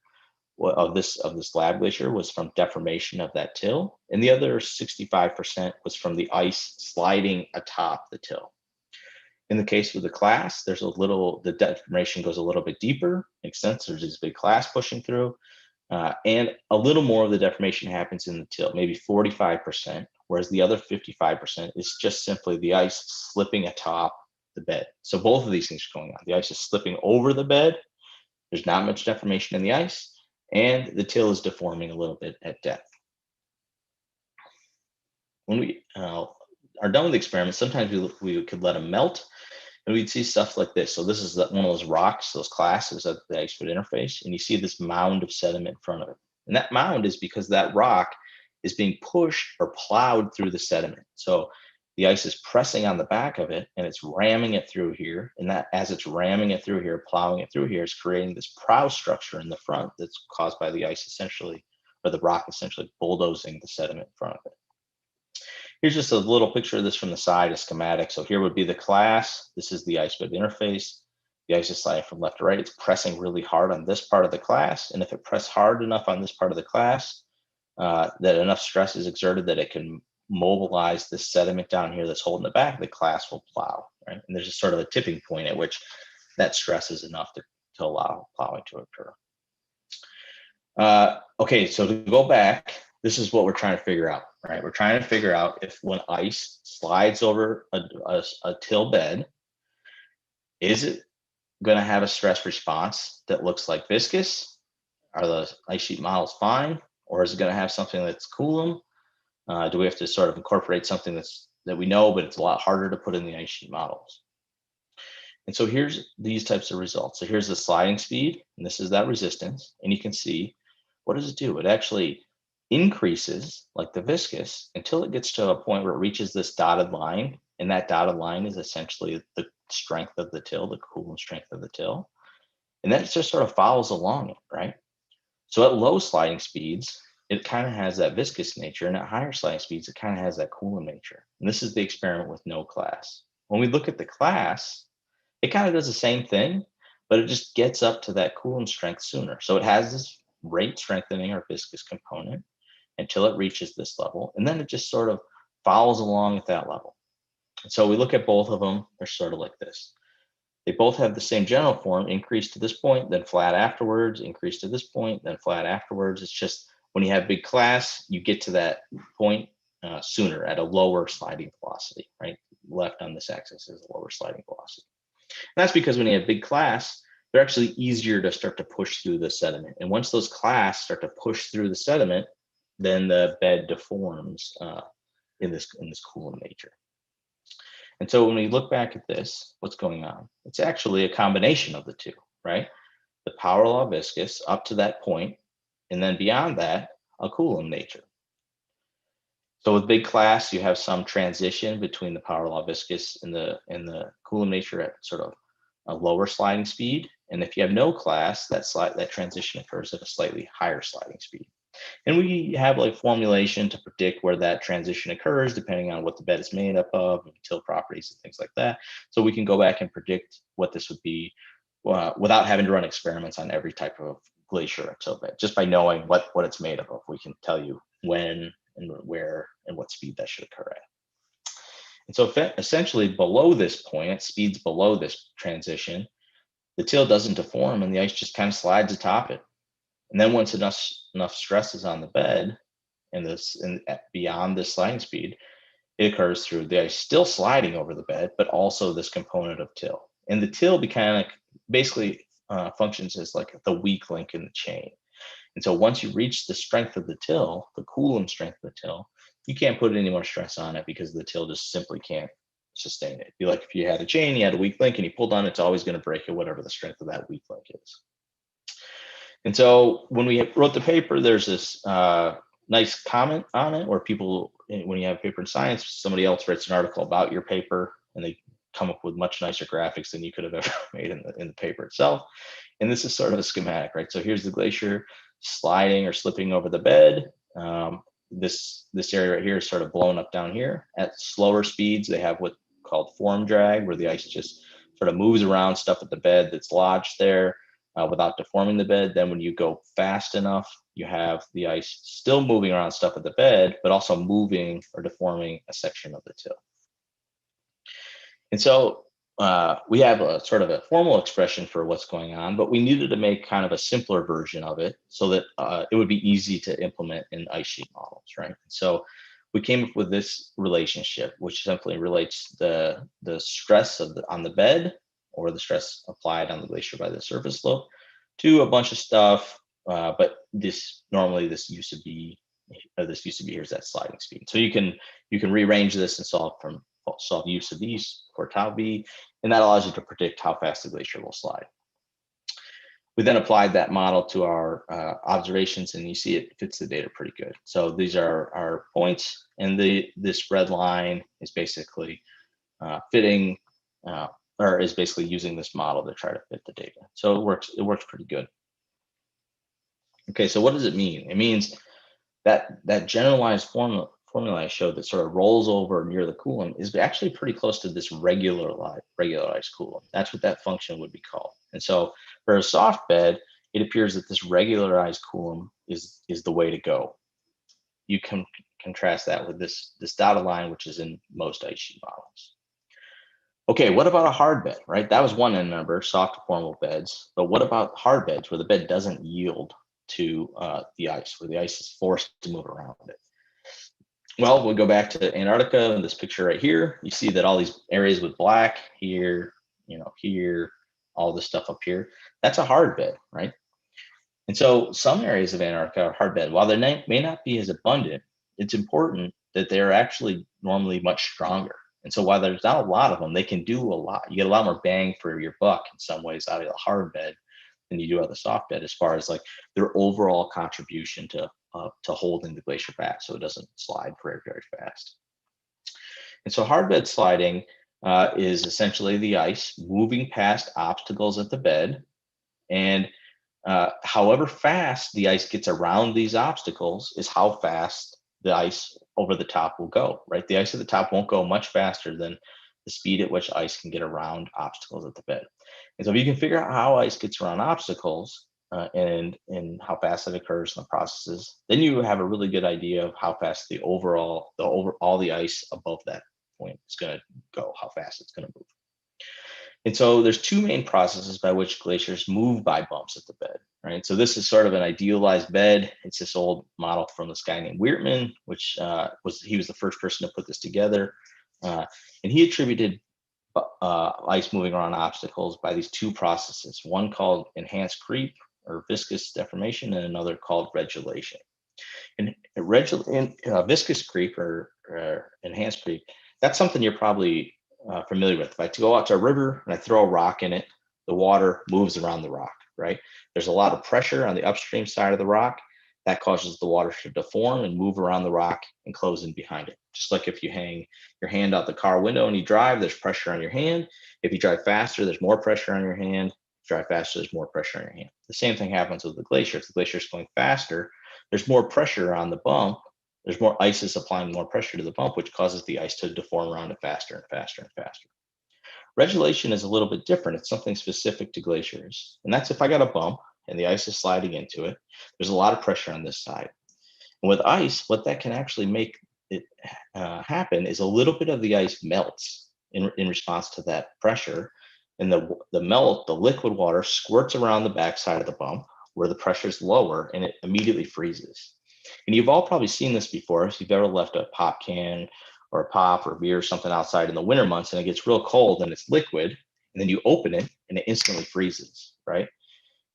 of this lab glacier, was from deformation of that till, and the other 65% was from the ice sliding atop the till. In the case with the class, the deformation goes a little bit deeper. Makes sense. There's this big class pushing through, and a little more of the deformation happens in the till, maybe 45%, whereas the other 55% is just simply the ice slipping atop the bed. So both of these things are going on. The ice is slipping over the bed. There's not much deformation in the ice, and the till is deforming a little bit at depth. When we are done with the experiment, sometimes we could let them melt, and we'd see stuff like this. So this is one of those rocks, those classes at the ice-foot interface, and you see this mound of sediment in front of it. And that mound is because that rock is being pushed or plowed through the sediment. So the ice is pressing on the back of it, and it's ramming it through here. And that, as it's ramming it through here, plowing it through here, is creating this prow structure in the front that's caused by the ice essentially, or the rock essentially bulldozing the sediment in front of it. Here's just a little picture of this from the side, a schematic. So here would be the class. This is the ice-bed interface. The ice is sliding from left to right. It's pressing really hard on this part of the class. And if it pressed hard enough on this part of the class, that enough stress is exerted that it can mobilize the sediment down here that's holding it back, the class will plow, right? And there's just sort of a tipping point at which that stress is enough to allow plowing to occur. Okay, so to go back, this is what we're trying to figure out, right? We're trying to figure out if when ice slides over a till bed, is it going to have a stress response that looks like viscous? Are the ice sheet models fine? Or is it going to have something that's Coulomb? Do we have to sort of incorporate something that we know, but it's a lot harder to put in the ice sheet models? And so here's these types of results. So here's the sliding speed, and this is that resistance. And you can see, what does it do? It actually increases like the viscous until it gets to a point where it reaches this dotted line. And that dotted line is essentially the strength of the till, the Coulomb strength of the till. And then it just sort of follows along it, right? So at low sliding speeds, it kind of has that viscous nature, and at higher sliding speeds, it kind of has that Coulomb nature. And this is the experiment with no class. When we look at the class, it kind of does the same thing, but it just gets up to that Coulomb strength sooner. So it has this rate strengthening or viscous component until it reaches this level, and then it just sort of follows along at that level. And so we look at both of them, they're sort of like this. They both have the same general form, increase to this point, then flat afterwards, increase to this point, then flat afterwards. It's just when you have big class, you get to that point sooner at a lower sliding velocity, right? Left on this axis is a lower sliding velocity. And that's because when you have big class, they're actually easier to start to push through the sediment. And once those class start to push through the sediment, then the bed deforms in this Coulomb nature. And so when we look back at this, what's going on? It's actually a combination of the two, right? The power law of viscous up to that point, and then beyond that, a Coulomb nature. So with big class, you have some transition between the power law of viscous and the Coulomb nature at sort of a lower sliding speed. And if you have no class, that transition occurs at a slightly higher sliding speed. And we have like formulation to predict where that transition occurs, depending on what the bed is made up of, till properties and things like that. So we can go back and predict what this would be without having to run experiments on every type of glacier or till bed. Just by knowing what it's made up of, we can tell you when and where and what speed that should occur at. And so essentially below this point, at speeds below this transition, the till doesn't deform and the ice just kind of slides atop it. And then once enough stress is on the bed and beyond this sliding speed, it occurs through the ice still sliding over the bed, but also this component of till. And the till basically functions as like the weak link in the chain. And so once you reach the strength of the till, the Coulomb strength of the till, you can't put any more stress on it because the till just simply can't sustain it. It'd be like if you had a chain, you had a weak link and you pulled on it, it's always going to break at whatever the strength of that weak link is. And so when we wrote the paper, there's this nice comment on it where people, when you have a paper in science, somebody else writes an article about your paper and they come up with much nicer graphics than you could have ever made in the paper itself. And this is sort of a schematic, right? So here's the glacier sliding or slipping over the bed. This area right here is sort of blown up down here. At slower speeds, they have what's called form drag, where the ice just sort of moves around stuff at the bed that's lodged there without deforming the bed. Then when you go fast enough, you have the ice still moving around stuff at the bed, but also moving or deforming a section of the till. And so we have a sort of a formal expression for what's going on, but we needed to make kind of a simpler version of it so that it would be easy to implement in ice sheet models, right? So we came up with this relationship, which simply relates the stress on the bed or the stress applied on the glacier by the surface slope to a bunch of stuff. But this used to be here's that sliding speed. So you can rearrange this and solve u sub e for tau b, and that allows you to predict how fast the glacier will slide. We then applied that model to our observations, and you see it fits the data pretty good. So these are our points, and this red line is basically fitting or is basically using this model to try to fit the data. So it works pretty good. Okay, so what does it mean? It means that generalized formula I showed that sort of rolls over near the Coulomb is actually pretty close to this regularized Coulomb. That's what that function would be called. And so for a soft bed, it appears that this regularized Coulomb is the way to go. You can contrast that with this dotted line, which is in most ice sheet models. Okay, what about a hard bed, right? That was one end number, soft deformable beds. But what about hard beds where the bed doesn't yield to the ice, where the ice is forced to move around it? Well, we'll go back to Antarctica in this picture right here. You see that all these areas with black here, here, all this stuff up here, that's a hard bed, right? And so some areas of Antarctica are hard bed. While they may not be as abundant, it's important that they're actually normally much stronger. And so while there's not a lot of them, they can do a lot. You get a lot more bang for your buck in some ways out of the hard bed than you do out of the soft bed, as far as like their overall contribution to holding the glacier back so it doesn't slide very, very fast. And so hard bed sliding is essentially the ice moving past obstacles at the bed. And however fast the ice gets around these obstacles is how fast the ice over the top will go, right? The ice at the top won't go much faster than the speed at which ice can get around obstacles at the bed. And so if you can figure out how ice gets around obstacles and how fast it occurs in the processes, then you have a really good idea of how fast all the ice above that point is going to go, how fast it's going to move. And so there's two main processes by which glaciers move by bumps at the bed, right? So this is sort of an idealized bed. It's this old model from this guy named Weertman, which he was the first person to put this together. And he attributed ice moving around obstacles by these two processes, one called enhanced creep or viscous deformation, and another called redulation. And viscous creep or enhanced creep, that's something you're probably familiar with. If I go out to a river and I throw a rock in it, the water moves around the rock, right? There's a lot of pressure on the upstream side of the rock that causes the water to deform and move around the rock and close in behind it. Just like if you hang your hand out the car window and you drive, there's pressure on your hand. If you drive faster, there's more pressure on your hand. If you drive faster, there's more pressure on your hand. The same thing happens with the glacier. If the glacier is going faster, there's more pressure on the bump. There's more ice is applying more pressure to the bump, which causes the ice to deform around it faster and faster and faster. Regulation is a little bit different. It's something specific to glaciers. And that's if I got a bump and the ice is sliding into it, there's a lot of pressure on this side. And with ice, what that can actually make it happen is a little bit of the ice melts in response to that pressure. And the liquid water squirts around the backside of the bump where the pressure is lower and it immediately freezes. And you've all probably seen this before. If you've ever left a pop can or a pop or beer or something outside in the winter months and it gets real cold and it's liquid, and then you open it and it instantly freezes, right?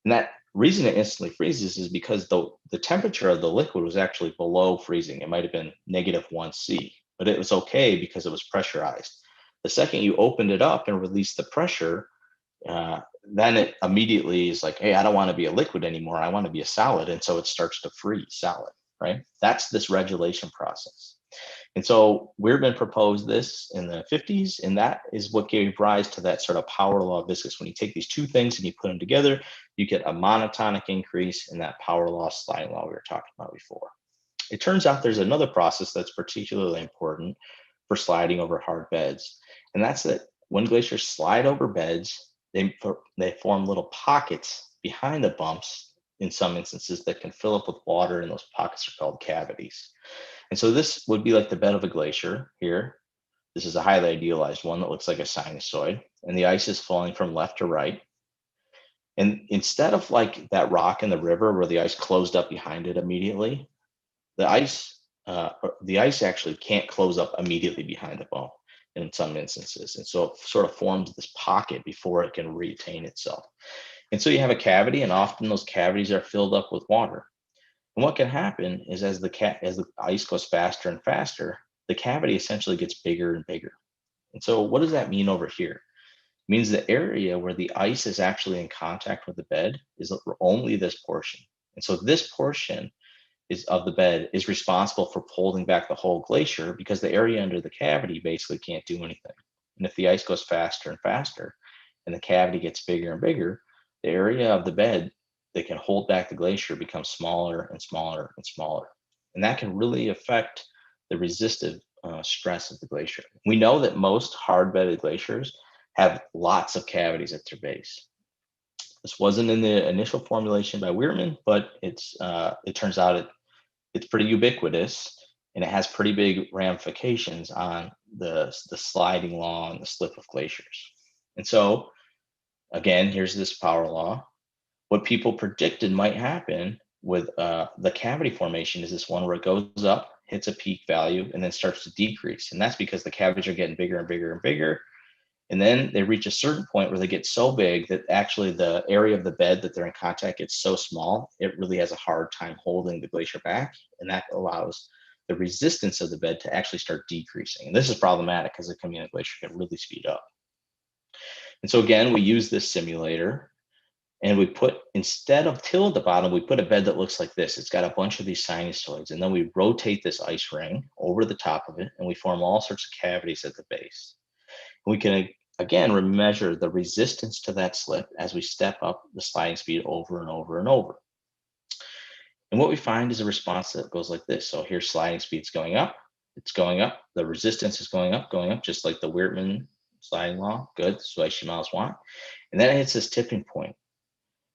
And that reason it instantly freezes is because the temperature of the liquid was actually below freezing. It might have been -1°C, but it was okay because it was pressurized. The second you opened it up and released the pressure, then it immediately is like, hey, I don't want to be a liquid anymore. I want to be a solid. And so it starts to freeze solid, right? That's this regulation process. And so Weirman proposed this in the 50s, and that is what gave rise to that sort of power law of viscous. When you take these two things and you put them together, you get a monotonic increase in that power law sliding law we were talking about before. It turns out there's another process that's particularly important for sliding over hard beds, and that's that when glaciers slide over beds, they form little pockets behind the bumps in some instances that can fill up with water, and those pockets are called cavities. And so this would be like the bed of a glacier here. This is a highly idealized one that looks like a sinusoid, and the ice is falling from left to right. And instead of like that rock in the river where the ice closed up behind it immediately, the ice actually can't close up immediately behind the bump in some instances. And so it sort of forms this pocket before it can retain itself. And so you have a cavity, and often those cavities are filled up with water. And what can happen is as the ice goes faster and faster, the cavity essentially gets bigger and bigger. And so what does that mean over here? It means the area where the ice is actually in contact with the bed is only this portion. And so this portion of the bed is responsible for holding back the whole glacier because the area under the cavity basically can't do anything. And if the ice goes faster and faster and the cavity gets bigger and bigger, the area of the bed that can hold back the glacier becomes smaller and smaller and smaller. And that can really affect the resistive stress of the glacier. We know that most hard-bedded glaciers have lots of cavities at their base. This wasn't in the initial formulation by Weirman, but it turns out it's pretty ubiquitous, and it has pretty big ramifications on the sliding law and the slip of glaciers. And so, again, here's this power law. What people predicted might happen with the cavity formation is this one where it goes up, hits a peak value, and then starts to decrease. And that's because the cavities are getting bigger and bigger and bigger. And then they reach a certain point where they get so big that actually the area of the bed that they're in contact gets so small, it really has a hard time holding the glacier back. And that allows the resistance of the bed to actually start decreasing. And this is problematic because the Camino Glacier can really speed up. And so again, we use this simulator, and we put, instead of till at the bottom, we put a bed that looks like this. It's got a bunch of these sinusoids, and then we rotate this ice ring over the top of it, and we form all sorts of cavities at the base. We can, again, measure the resistance to that slip as we step up the sliding speed over and over and over. And what we find is a response that goes like this. So here's sliding speeds going up. It's going up. The resistance is going up, just like the Weirman sliding law. Good. That's what ice miles want. And then it hits this tipping point,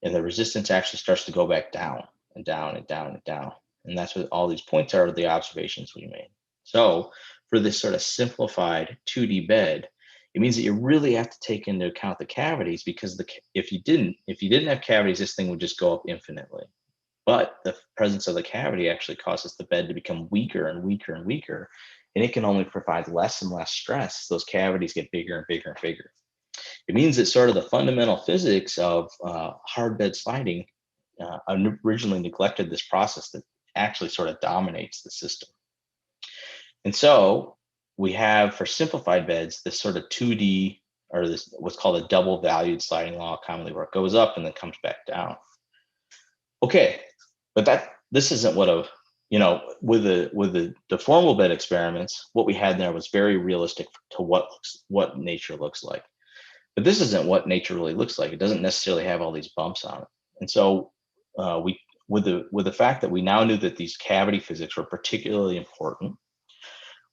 and the resistance actually starts to go back down and down and down and down. And that's what all these points are, the observations we made. So for this sort of simplified 2D bed, it means that you really have to take into account the cavities, because if you didn't have cavities, this thing would just go up infinitely. But the presence of the cavity actually causes the bed to become weaker and weaker and weaker, and it can only provide less and less stress. Those cavities get bigger and bigger and bigger. It means that sort of the fundamental physics of hard bed sliding originally neglected this process that actually sort of dominates the system. And so we have, for simplified beds, this sort of 2D, or this what's called a double valued sliding law, commonly, where it goes up and then comes back down. Okay, but this isn't what a, with the deformable bed experiments, what we had there was very realistic to what nature looks like. But this isn't what nature really looks like. It doesn't necessarily have all these bumps on it. And so we, with the fact that we now knew that these cavity physics were particularly important,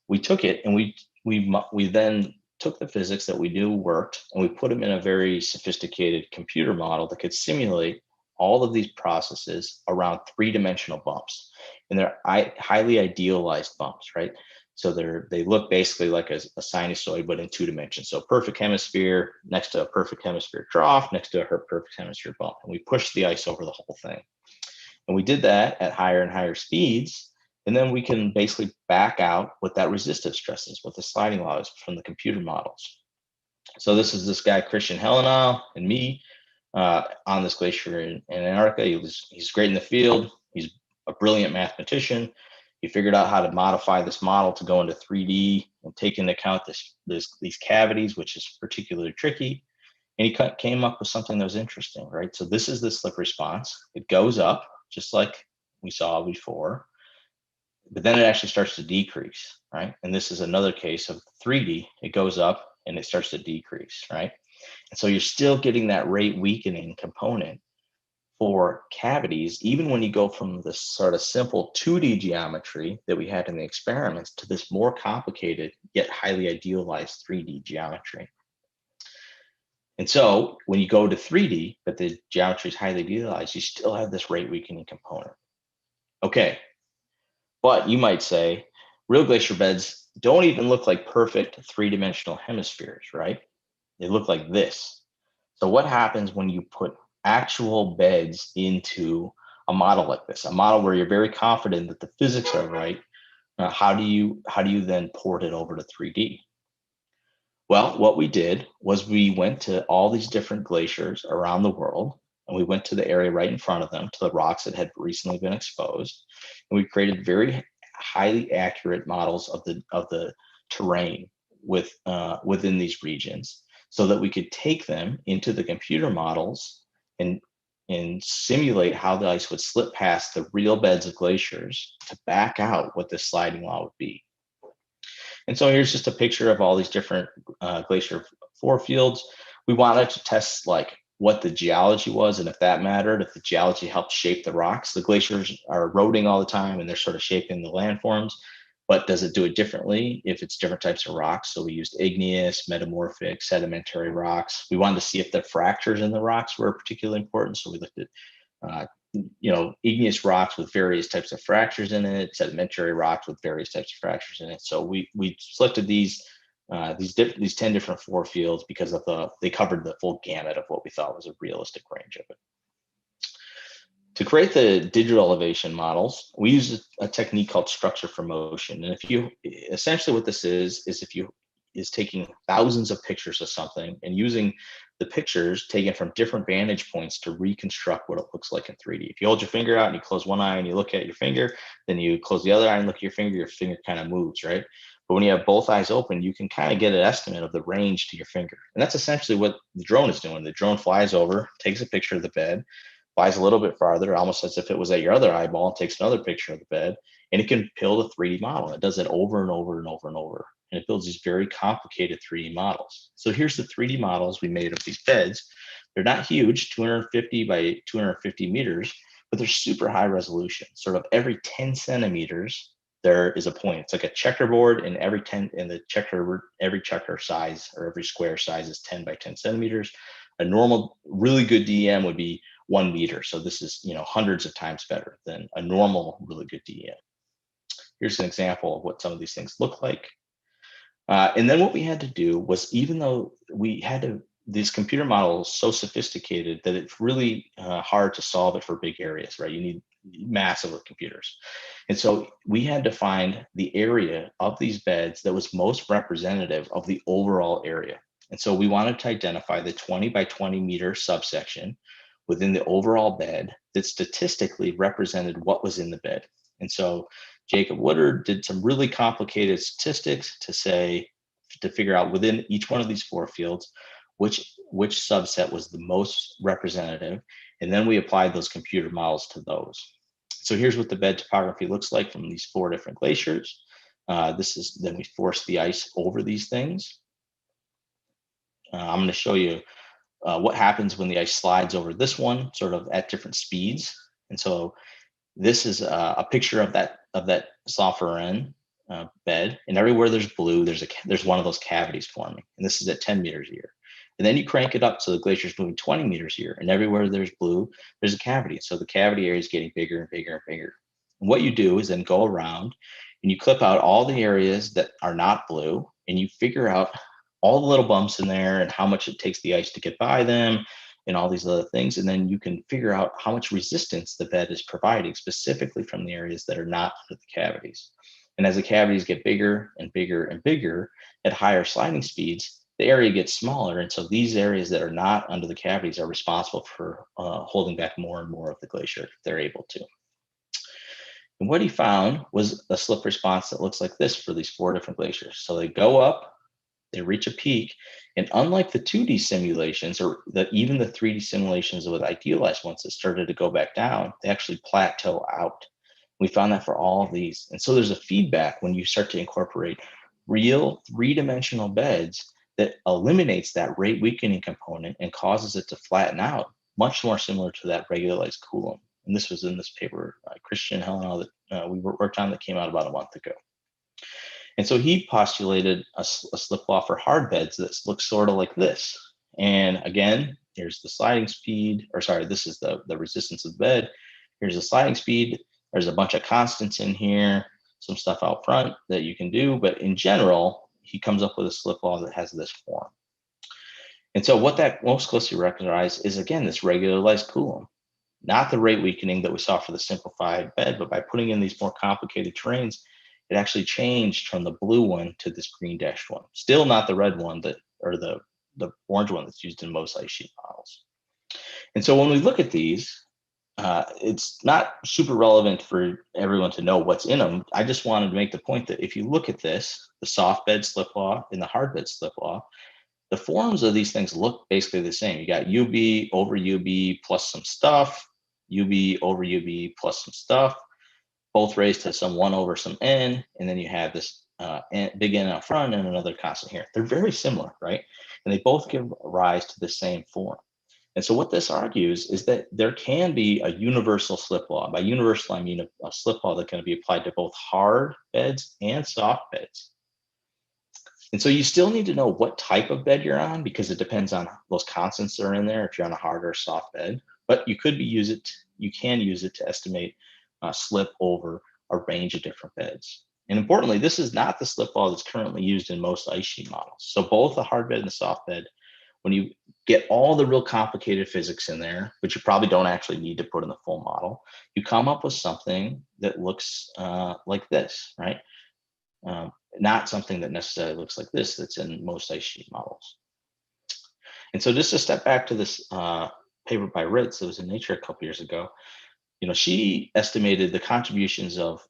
we took it and we then took the physics that we knew worked, and we put them in a very sophisticated computer model that could simulate all of these processes around three-dimensional bumps. And they're highly idealized bumps, right? So they look basically like a sinusoid, but in 2 dimensions. So perfect hemisphere next to a perfect hemisphere trough, next to a perfect hemisphere bump. And we pushed the ice over the whole thing. And we did that at higher and higher speeds. And then we can basically back out what that resistive stress is, what the sliding law is, from the computer models. So this is this guy, Christian Helenow, and me on this glacier in Antarctica. He's great in the field. He's a brilliant mathematician. He figured out how to modify this model to go into 3D and take into account these cavities, which is particularly tricky. And he came up with something that was interesting, right? So this is the slip response. It goes up, just like we saw before, but then it actually starts to decrease, right? And this is another case of 3D. It goes up and it starts to decrease, right? And so you're still getting that rate weakening component for cavities, even when you go from this sort of simple 2D geometry that we had in the experiments to this more complicated yet highly idealized 3D geometry. And so when you go to 3D, but the geometry is highly idealized, you still have this rate weakening component. Okay, but you might say real glacier beds don't even look like perfect 3-dimensional hemispheres, right? They look like this. So what happens when you put actual beds into a model like this, a model where you're very confident that the physics are right? How do you then port it over to 3D? Well, what we did was we went to all these different glaciers around the world, and we went to the area right in front of them, to the rocks that had recently been exposed, and we created very highly accurate models of the terrain within these regions, so that we could take them into the computer models and simulate how the ice would slip past the real beds of glaciers to back out what the sliding law would be. And so here's just a picture of all these different glacier forefields. We wanted to test like what the geology was, and if that mattered, if the geology helped shape the rocks. The glaciers are eroding all the time and they're sort of shaping the landforms, but does it do it differently if it's different types of rocks? So we used igneous, metamorphic, sedimentary rocks. We wanted to see if the fractures in the rocks were particularly important. So we looked at igneous rocks with various types of fractures in it, sedimentary rocks with various types of fractures in it. So we selected these 10 different forefields because they covered the full gamut of what we thought was a realistic range of it. To create the digital elevation models, we use a technique called structure for motion. And essentially what this is taking thousands of pictures of something and using the pictures taken from different vantage points to reconstruct what it looks like in 3D. If you hold your finger out and you close one eye and you look at your finger, then you close the other eye and look at your finger kind of moves, right? But when you have both eyes open, you can kind of get an estimate of the range to your finger. And that's essentially what the drone is doing. The drone flies over, takes a picture of the bed, flies a little bit farther, almost as if it was at your other eyeball, and takes another picture of the bed, and it can build a 3D model. It does it over and over and over and over. And it builds these very complicated 3D models. So here's the 3D models we made of these beds. They're not huge, 250 by 250 meters, but they're super high resolution. Sort of every 10 centimeters, there is a point. It's like a checkerboard, and every checker size, or every square size, is 10 by 10 centimeters. A normal, really good DEM would be 1 meter. So this is, hundreds of times better than a normal, really good DEM. Here's an example of what some of these things look like. And then what we had to do was, even though we had these computer models so sophisticated that it's really hard to solve it for big areas, right? You need massive computers. And so we had to find the area of these beds that was most representative of the overall area. And so we wanted to identify the 20 by 20 meter subsection within the overall bed that statistically represented what was in the bed. And so Jacob Woodard did some really complicated statistics to figure out within each one of these 4 fields, which subset was the most representative. And then we applied those computer models to those. So here's what the bed topography looks like from these 4 different glaciers. Then we force the ice over these things. I'm going to show you what happens when the ice slides over this one, sort of at different speeds. And so this is a picture of that software bed, and everywhere there's blue, there's one of those cavities forming, and this is at 10 meters a year. And then you crank it up so the glacier is moving 20 meters a year, and everywhere there's blue, there's a cavity. So the cavity area is getting bigger and bigger and bigger. And what you do is then go around and you clip out all the areas that are not blue, and you figure out all the little bumps in there and how much it takes the ice to get by them and all these other things. And then you can figure out how much resistance the bed is providing specifically from the areas that are not under the cavities. And as the cavities get bigger and bigger and bigger at higher sliding speeds, the area gets smaller. And so these areas that are not under the cavities are responsible for holding back more and more of the glacier if they're able to. And what he found was a slip response that looks like this for these 4 different glaciers. So they go up, they reach a peak, and unlike the 2D simulations or even the 3D simulations with idealized ones that started to go back down, they actually plateau out. We found that for all of these. And so there's a feedback when you start to incorporate real 3-dimensional beds that eliminates that rate weakening component and causes it to flatten out, much more similar to that regularized Coulomb. And this was in this paper, Christian Helena, that we worked on that came out about a month ago. And so he postulated a slip law for hard beds that looks sort of like this. And again, here's the sliding speed, this is the resistance of the bed. Here's the sliding speed. There's a bunch of constants in here, some stuff out front that you can do. But in general, he comes up with a slip law that has this form. And so what that most closely recognized is, again, this regularized Coulomb, not the rate weakening that we saw for the simplified bed, but by putting in these more complicated terrains, it actually changed from the blue one to this green dashed one. Still not the red one or the orange one that's used in most ice sheet models. And so when we look at these, it's not super relevant for everyone to know what's in them. I just wanted to make the point that if you look at this, the soft bed slip law and the hard bed slip law, the forms of these things look basically the same. You got UB over UB plus some stuff, UB over UB plus some stuff, both raised to some 1 over some n, and then you have this big N out front and another constant here. They're very similar, right? And they both give rise to the same form. And so what this argues is that there can be a universal slip law. By universal, I mean a slip law that can be applied to both hard beds and soft beds. And so you still need to know what type of bed you're on, because it depends on those constants that are in there if you're on a hard or soft bed. But you can use it to estimate slip over a range of different beds. And importantly, this is not the slip law that's currently used in most ice sheet models. So both the hard bed and the soft bed, when you get all the real complicated physics in there, which you probably don't actually need to put in the full model, you come up with something that looks like this, right? Not something that necessarily looks like this that's in most ice sheet models. And so just to step back to this paper by Ritz that was in Nature a couple years ago, she estimated the contributions of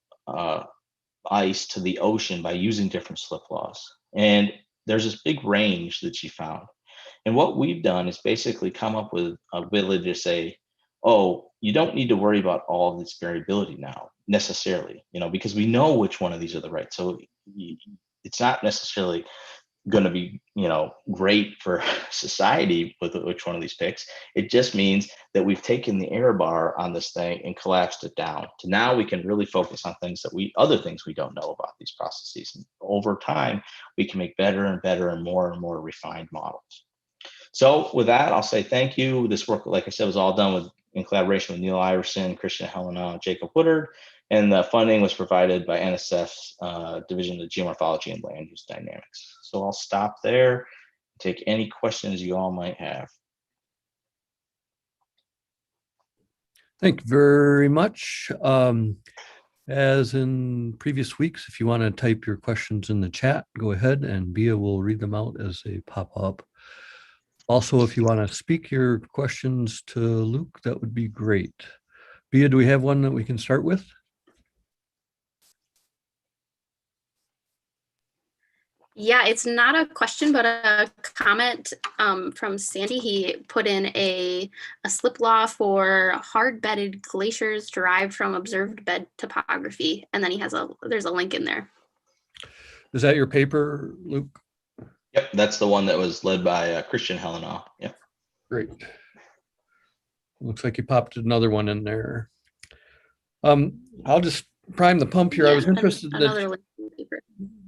ice to the ocean by using different slip laws. And there's this big range that she found. And what we've done is basically come up with a ability to say, oh, you don't need to worry about all of this variability now necessarily, because we know which one of these are the right. So it's not necessarily going to be, great for society with which one of these picks. It just means that we've taken the error bar on this thing and collapsed it down to now we can really focus on other things we don't know about these processes. And over time, we can make better and better and more refined models. So with that, I'll say thank you. This work, like I said, was all done in collaboration with Neil Iverson, Christian Helena, Jacob Woodard, and the funding was provided by NSF's Division of Geomorphology and Land Use Dynamics. So I'll stop there and take any questions you all might have. Thank you very much. As in previous weeks, if you want to type your questions in the chat, go ahead and Bia will read them out as they pop up. Also, if you want to speak your questions to Luke, that would be great. Bia, do we have one that we can start with? Yeah, it's not a question, but a comment from Sandy. He put in a slip law for hard-bedded glaciers derived from observed bed topography, and then there's a link in there. Is that your paper, Luke? Yep, that's the one that was led by Christian Helena. Yep. Great. Looks like you popped another one in there. I'll just prime the pump here. I was interested another link in the paper.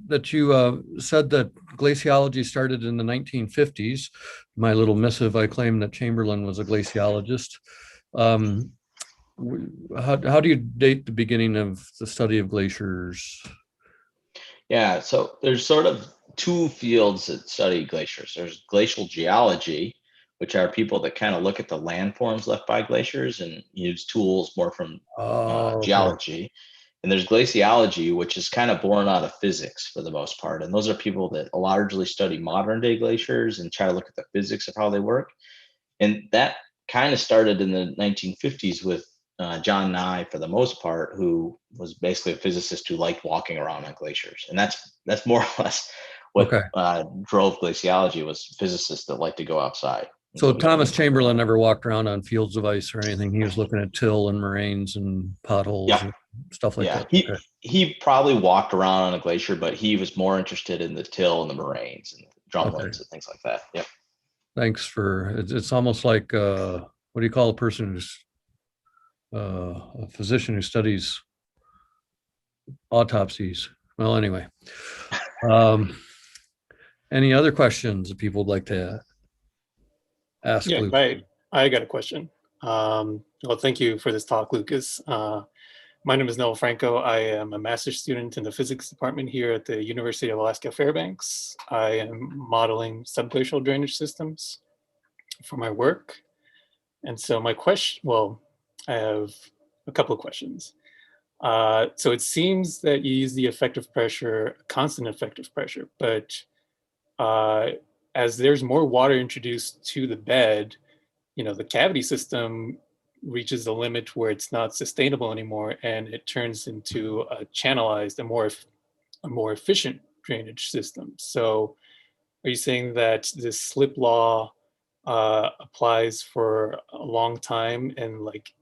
that you said that glaciology started in the 1950s. My little missive, I claim that Chamberlain was a glaciologist. How do you date the beginning of the study of glaciers? Yeah, so there's sort of two fields that study glaciers. There's glacial geology, which are people that kind of look at the landforms left by glaciers and use tools more from Oh, okay. geology. And there's glaciology, which is kind of born out of physics for the most part. And those are people that largely study modern day glaciers and try to look at the physics of how they work. And that kind of started in the 1950s with John Nye, for the most part, who was basically a physicist who liked walking around on glaciers. And that's more or less what Okay. drove glaciology, was physicists that like to go outside. So Thomas Chamberlain never walked around on fields of ice or anything. He was looking at till and moraines and potholes. Yeah. And stuff like that. He probably walked around on a glacier, but he was more interested in the till and the moraines and drumlins and things like that. Yep. Thanks for it's almost like what do you call a person who's a physician who studies autopsies? Well, anyway, any other questions that people would like to ask? Yeah, Luke? I got a question. Well, thank you for this talk, Lucas. My name is Noel Franco. I am a master's student in the physics department here at the University of Alaska Fairbanks. I am modeling subglacial drainage systems for my work. And so my question, well, I have a couple of questions. So it seems that you use the effective pressure, constant effective pressure, but as there's more water introduced to the bed, the cavity system reaches the limit where it's not sustainable anymore, and it turns into a channelized, a more efficient drainage system. So are you saying that this slip law applies for a long time and like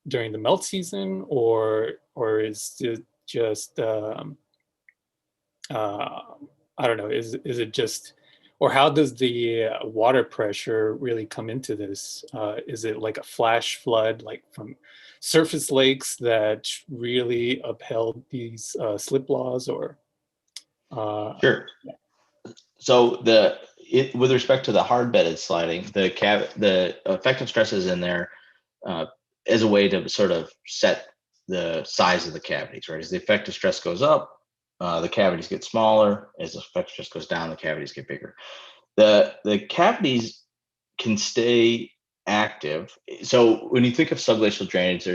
during the melt season, or is it just I don't know, is it just, or how does the water pressure really come into this? Is it like a flash flood, like from surface lakes that really upheld these slip laws, or? Sure. So with respect to the hard bedded sliding, the effective stress is in there as a way to sort of set the size of the cavities, right? As the effective stress goes up, the cavities get smaller. As the effective stress goes down, the cavities get bigger. The cavities can stay active. So when you think of subglacial drainage,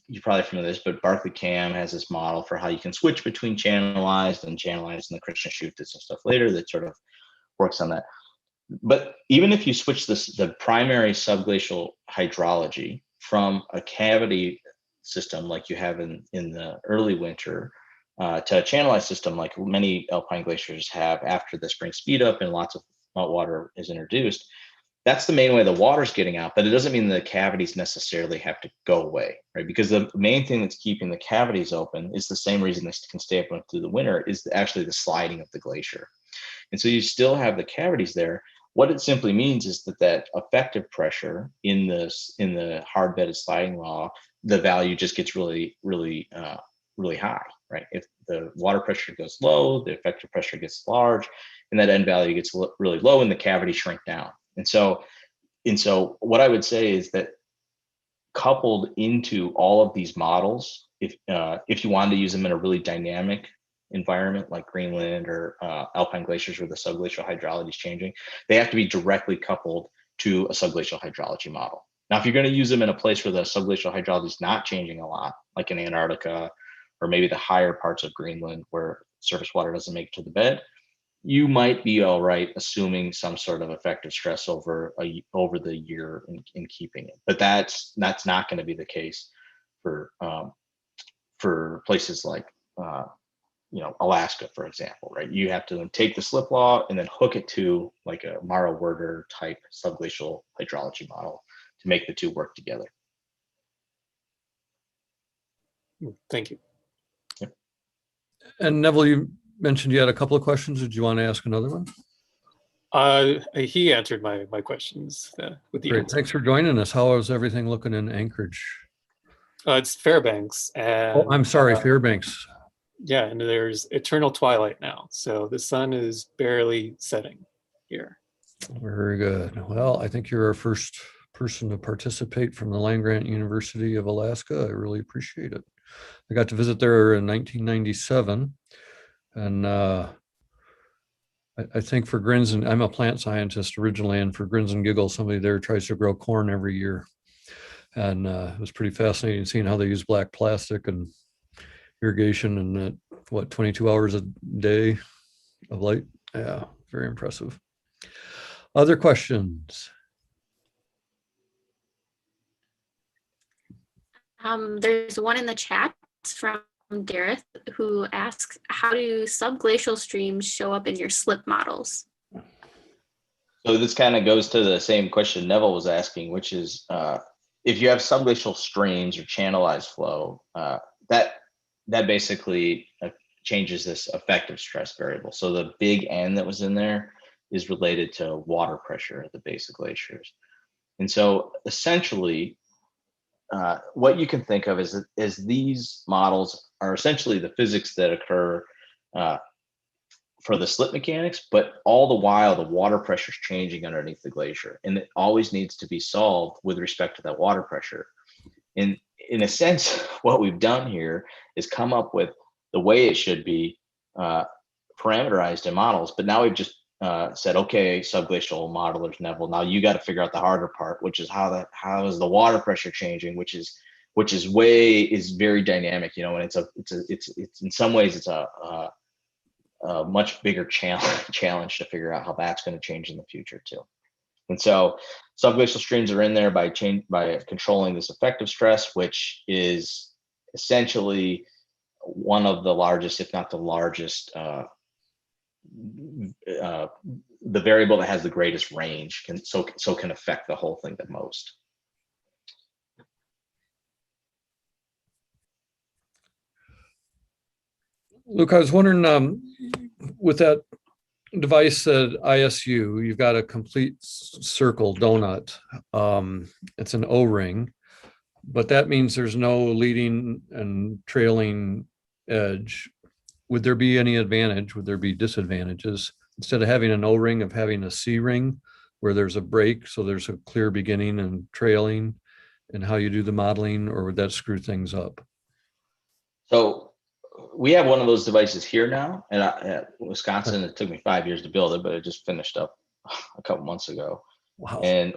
you're probably familiar with this, but Barclay Cam has this model for how you can switch between channelized and channelized, and the Christian Schutt did some stuff later that sort of works on that. But even if you switch the primary subglacial hydrology from a cavity system like you have in the early winter to a channelized system like many alpine glaciers have after the spring speed up and lots of meltwater is introduced, that's the main way the water's getting out, but it doesn't mean the cavities necessarily have to go away, right? Because the main thing that's keeping the cavities open is the same reason they can stay open through the winter, is actually the sliding of the glacier. And so you still have the cavities there. What it simply means is that effective pressure in the hard bedded sliding law, the value just gets really, really, really high, right? If the water pressure goes low, the effective pressure gets large, and that end value gets really low, and the cavities shrink down. And so what I would say is that coupled into all of these models, if you wanted to use them in a really dynamic environment like Greenland or alpine glaciers where the subglacial hydrology is changing, they have to be directly coupled to a subglacial hydrology model. Now, if you're going to use them in a place where the subglacial hydrology is not changing a lot, like in Antarctica or maybe the higher parts of Greenland where surface water doesn't make it to the bed, you might be all right assuming some sort of effective stress over the year in keeping it. But that's not going to be the case for places like Alaska, for example, right? You have to then take the slip law and then hook it to like a Mara-Werder type subglacial hydrology model to make the two work together. Thank you. And Neville, you mentioned you had a couple of questions. Did you want to ask another one? He answered my questions with the Great. answer. Thanks for joining us. How is everything looking in Anchorage? It's Fairbanks, and Oh, I'm sorry, Fairbanks. yeah, and there's eternal twilight now, so the sun is barely setting here. Very good. Well, I think you're our first person to participate from the land-grant University of Alaska. I really appreciate it. I got to visit there in 1997, and I think for grins and I'm a plant scientist originally, and for grins and giggles, somebody there tries to grow corn every year. And it was pretty fascinating seeing how they use black plastic and irrigation and 22 hours a day of light. Yeah, very impressive. Other questions? There's one in the chat from Dareth who asks, how do subglacial streams show up in your slip models? So this kind of goes to the same question Neville was asking, which is if you have subglacial streams or channelized flow, that basically changes this effective stress variable. So the big N that was in there is related to water pressure at the base of glaciers. And so essentially, what you can think of is these models are essentially the physics that occur for the slip mechanics, but all the while the water pressure is changing underneath the glacier, and it always needs to be solved with respect to that water pressure. In a sense, what we've done here is come up with the way it should be parameterized in models, but now we've just said, okay, subglacial modelers, Neville, now you got to figure out the harder part, which is how is the water pressure changing, which is very dynamic, and it's in some ways it's a much bigger challenge to figure out how that's going to change in the future too. And so subglacial streams are in there by controlling this effective stress, which is essentially one of the largest, if not the largest, the variable that has the greatest range can affect the whole thing the most. Luke, I was wondering, with that device at ISU, you've got a complete circle donut. It's an O-ring, but that means there's no leading and trailing edge. Would there be any advantage? Would there be disadvantages? Instead of having an O-ring, of having a C-ring where there's a break, so there's a clear beginning and trailing, and how you do the modeling, or would that screw things up? So we have one of those devices here now, and at Wisconsin, it took me 5 years to build it, but it just finished up a couple months ago. Wow. And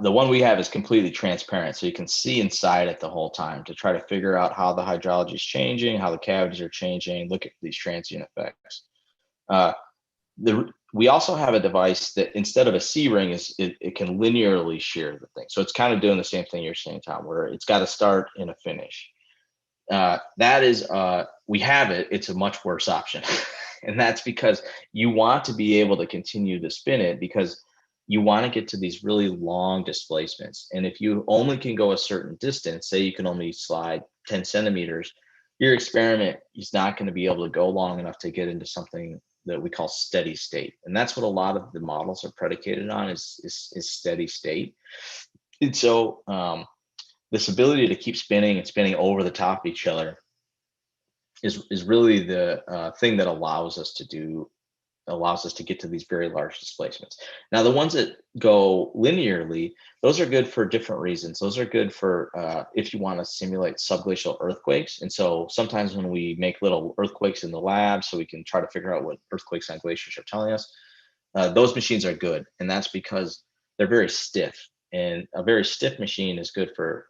the one we have is completely transparent, so you can see inside it the whole time to try to figure out how the hydrology is changing, how the cavities are changing, look at these transient effects. We also have a device that instead of a C-ring, it can linearly shear the thing. So it's kind of doing the same thing you're saying, Tom, where it's got a start and a finish. That is, we have it, it's a much worse option. And that's because you want to be able to continue to spin it, because you want to get to these really long displacements. And if you only can go a certain distance, say you can only slide 10 centimeters, your experiment is not going to be able to go long enough to get into something that we call steady state. And that's what a lot of the models are predicated on is steady state. And so this ability to keep spinning and spinning over the top of each other is really the thing that allows us to get to these very large displacements. Now, the ones that go linearly, those are good for different reasons. Those are good for if you want to simulate subglacial earthquakes. And so sometimes when we make little earthquakes in the lab, so we can try to figure out what earthquakes on glaciers are telling us, those machines are good. And that's because they're very stiff. And a very stiff machine is good for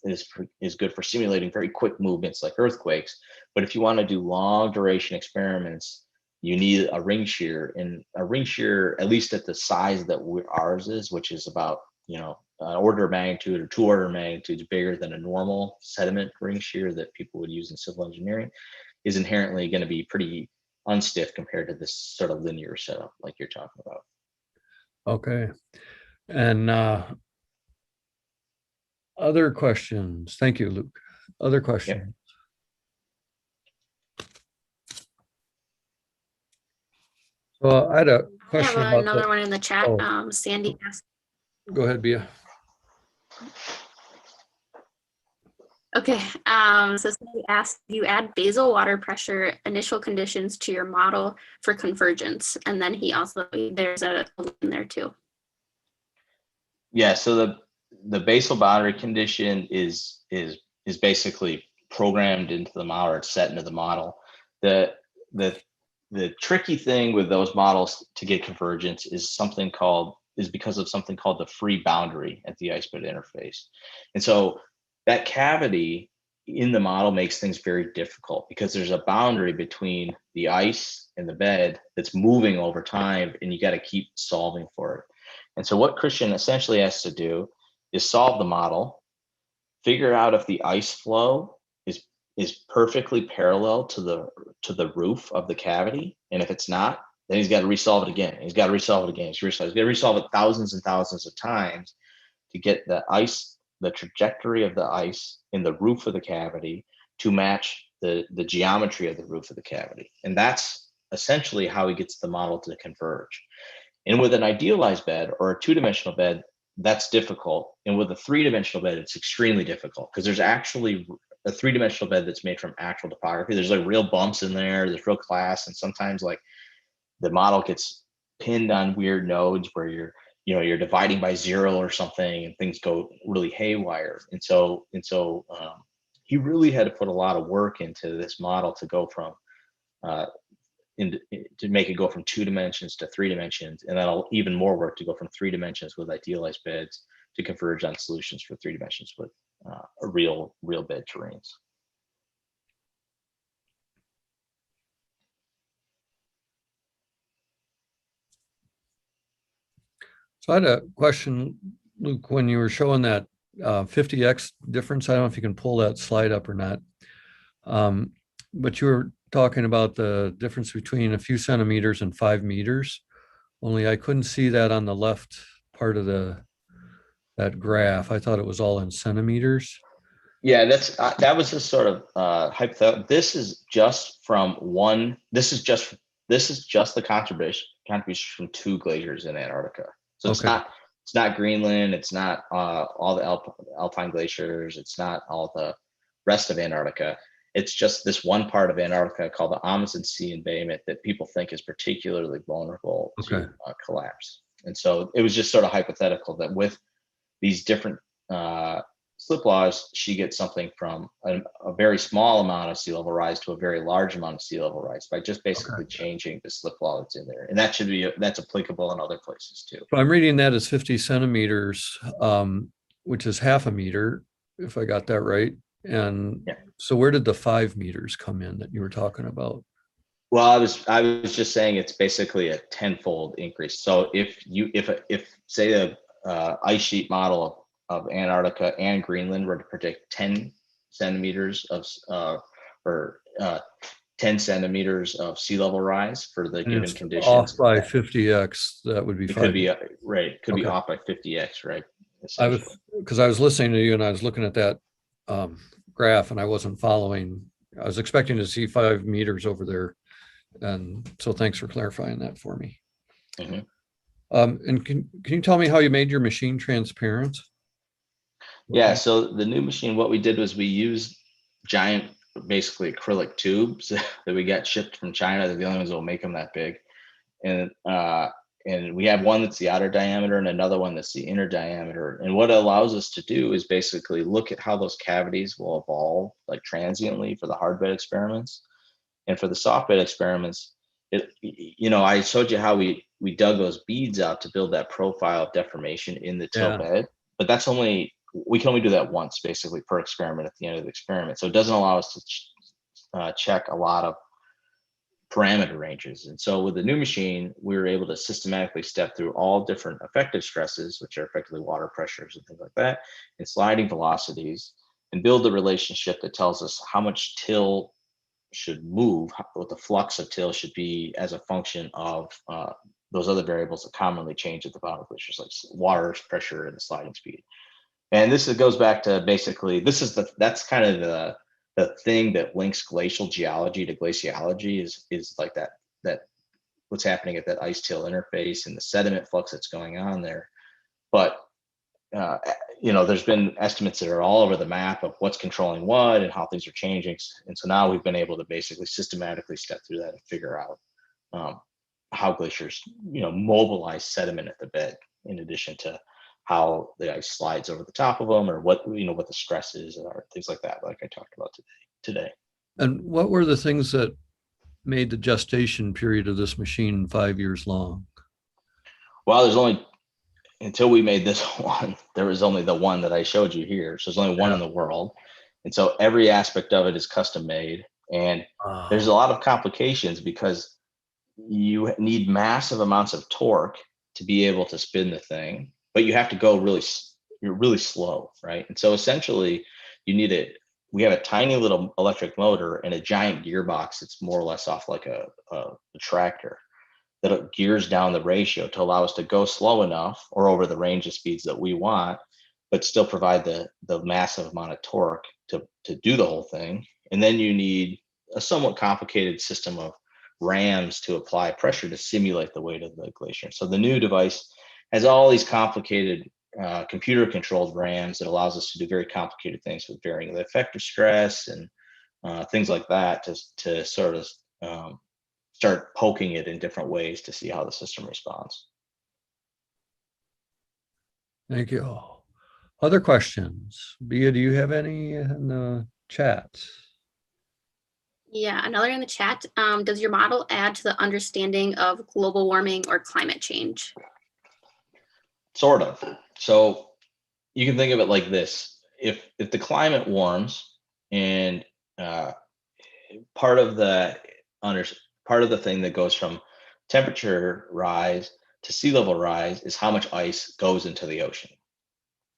is good for simulating very quick movements like earthquakes. But if you want to do long duration experiments, you need a ring shear, and a ring shear, at least at the size that ours is, which is about an order of magnitude or 2 order of magnitudes bigger than a normal sediment ring shear that people would use in civil engineering. is inherently going to be pretty unstiff compared to this sort of linear setup like you're talking about. Okay. And other questions? Thank you, Luke. Other questions? So I had a I have question about another one in the chat. Oh. Sandy asked. Go ahead, Bia. Okay, so somebody asked, you add basal water pressure initial conditions to your model for convergence, and then he also, there's a link in there too. Yeah, so the basal boundary condition is basically programmed into the model, or it's set into the model. The tricky thing with those models to get convergence is because of something called the free boundary at the ice bed interface. And so that cavity in the model makes things very difficult because there's a boundary between the ice and the bed that's moving over time, and you got to keep solving for it. And so what Christian essentially has to do is solve the model, figure out if the ice flow is perfectly parallel to the roof of the cavity, and if it's not, then he's got to resolve it again. He's got to resolve it again. He's got to resolve it thousands and thousands of times to get the trajectory of the ice in the roof of the cavity to match the geometry of the roof of the cavity. And that's essentially how he gets the model to converge. And with an idealized bed or a two-dimensional bed, that's difficult. And with a three-dimensional bed, it's extremely difficult because there's actually a three-dimensional bed that's made from actual topography. There's like real bumps in there, there's real class, and sometimes like the model gets pinned on weird nodes where you're dividing by 0 or something, and things go really haywire. And so he really had to put a lot of work into this model to go from to make it go from 2 dimensions to 3 dimensions, and then even more work to go from 3 dimensions with idealized beds to converge on solutions for 3 dimensions with real bed terrains. So I had a question, Luke, when you were showing that 50x difference. I don't know if you can pull that slide up or not. But you were talking about the difference between a few centimeters and 5 meters. Only I couldn't see that on the left part of that graph. I thought it was all in centimeters. Yeah, that was a sort of hypothetical. This is just from one. This is just the contribution from 2 glaciers in Antarctica. So it's not Greenland. It's not all the alpine glaciers. It's not all the rest of Antarctica. It's just this one part of Antarctica called the Amundsen Sea embayment that people think is particularly vulnerable to collapse. And so it was just sort of hypothetical that with these different slip laws, she gets something from a very small amount of sea level rise to a very large amount of sea level rise by just basically changing the slip law that's in there. And that's applicable in other places too. So I'm reading that as 50 centimeters, which is half a meter, if I got that right. And so where did the 5 meters come in that you were talking about? Well, I was just saying it's basically a 10-fold increase. So if say a ice sheet model of Antarctica and Greenland were to predict 10 centimeters of 10 centimeters of sea level rise for the given conditions. Off by 50x, that would be 5. Could be right. Could be off by 50x, right? Because I was listening to you and I was looking at that graph and I wasn't following. I was expecting to see 5 meters over there, and so thanks for clarifying that for me. Mm-hmm. And can you tell me how you made your machine transparent? Yeah, so the new machine, what we did was we used giant, basically acrylic tubes that we got shipped from China. They're the only ones that will make them that big. And we have one that's the outer diameter and another one that's the inner diameter. And what it allows us to do is basically look at how those cavities will evolve like transiently for the hard bed experiments. And for the soft bed experiments, I showed you how we dug those beads out to build that profile of deformation in the till bed, but we can only do that once basically per experiment at the end of the experiment. So it doesn't allow us to check a lot of parameter ranges. And so with the new machine, we were able to systematically step through all different effective stresses, which are effectively water pressures and things like that, and sliding velocities, and build the relationship that tells us how much till should move, what the flux of till should be as a function of those other variables that commonly change at the bottom of glaciers, like water pressure and the sliding speed. And this goes back to basically, that's kind of the thing that links glacial geology to glaciology is like that what's happening at that ice till interface and the sediment flux that's going on there. But there's been estimates that are all over the map of what's controlling what and how things are changing. And so now we've been able to basically systematically step through that and figure out how glaciers, mobilize sediment at the bed, in addition to how the ice slides over the top of them, or what the stress is, or things like that, like I talked about today. And what were the things that made the gestation period of this machine 5 years long? Well, there's only, until we made this one, there was only the one that I showed you here. So there's only one in the world. And so every aspect of it is custom made. And there's a lot of complications because you need massive amounts of torque to be able to spin the thing, but you have to go really slow, right? And so essentially we have a tiny little electric motor and a giant gearbox that's more or less off like a tractor that gears down the ratio to allow us to go slow enough or over the range of speeds that we want, but still provide the massive amount of torque to do the whole thing. And then you need a somewhat complicated system of rams to apply pressure to simulate the weight of the glacier. So the new device has all these complicated computer controlled rams that allows us to do very complicated things with varying the effective stress and things like that to sort of start poking it in different ways to see how the system responds. Thank you. Other questions? Bea, do you have any in the chat? Yeah, another in the chat. Does your model add to the understanding of global warming or climate change? Sort of. So you can think of it like this: if the climate warms, and part of the thing that goes from temperature rise to sea level rise is how much ice goes into the ocean.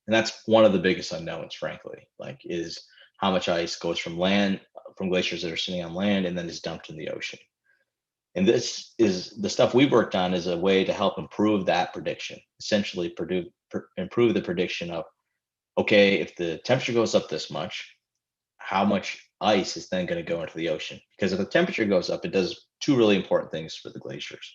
And that's one of the biggest unknowns, frankly, is how much ice goes from glaciers that are sitting on land and then is dumped in the ocean. And this is the stuff we worked on as a way to help improve that prediction, essentially improve the prediction of, okay, if the temperature goes up this much, how much ice is then going to go into the ocean? Because if the temperature goes up, it does two really important things for the glaciers.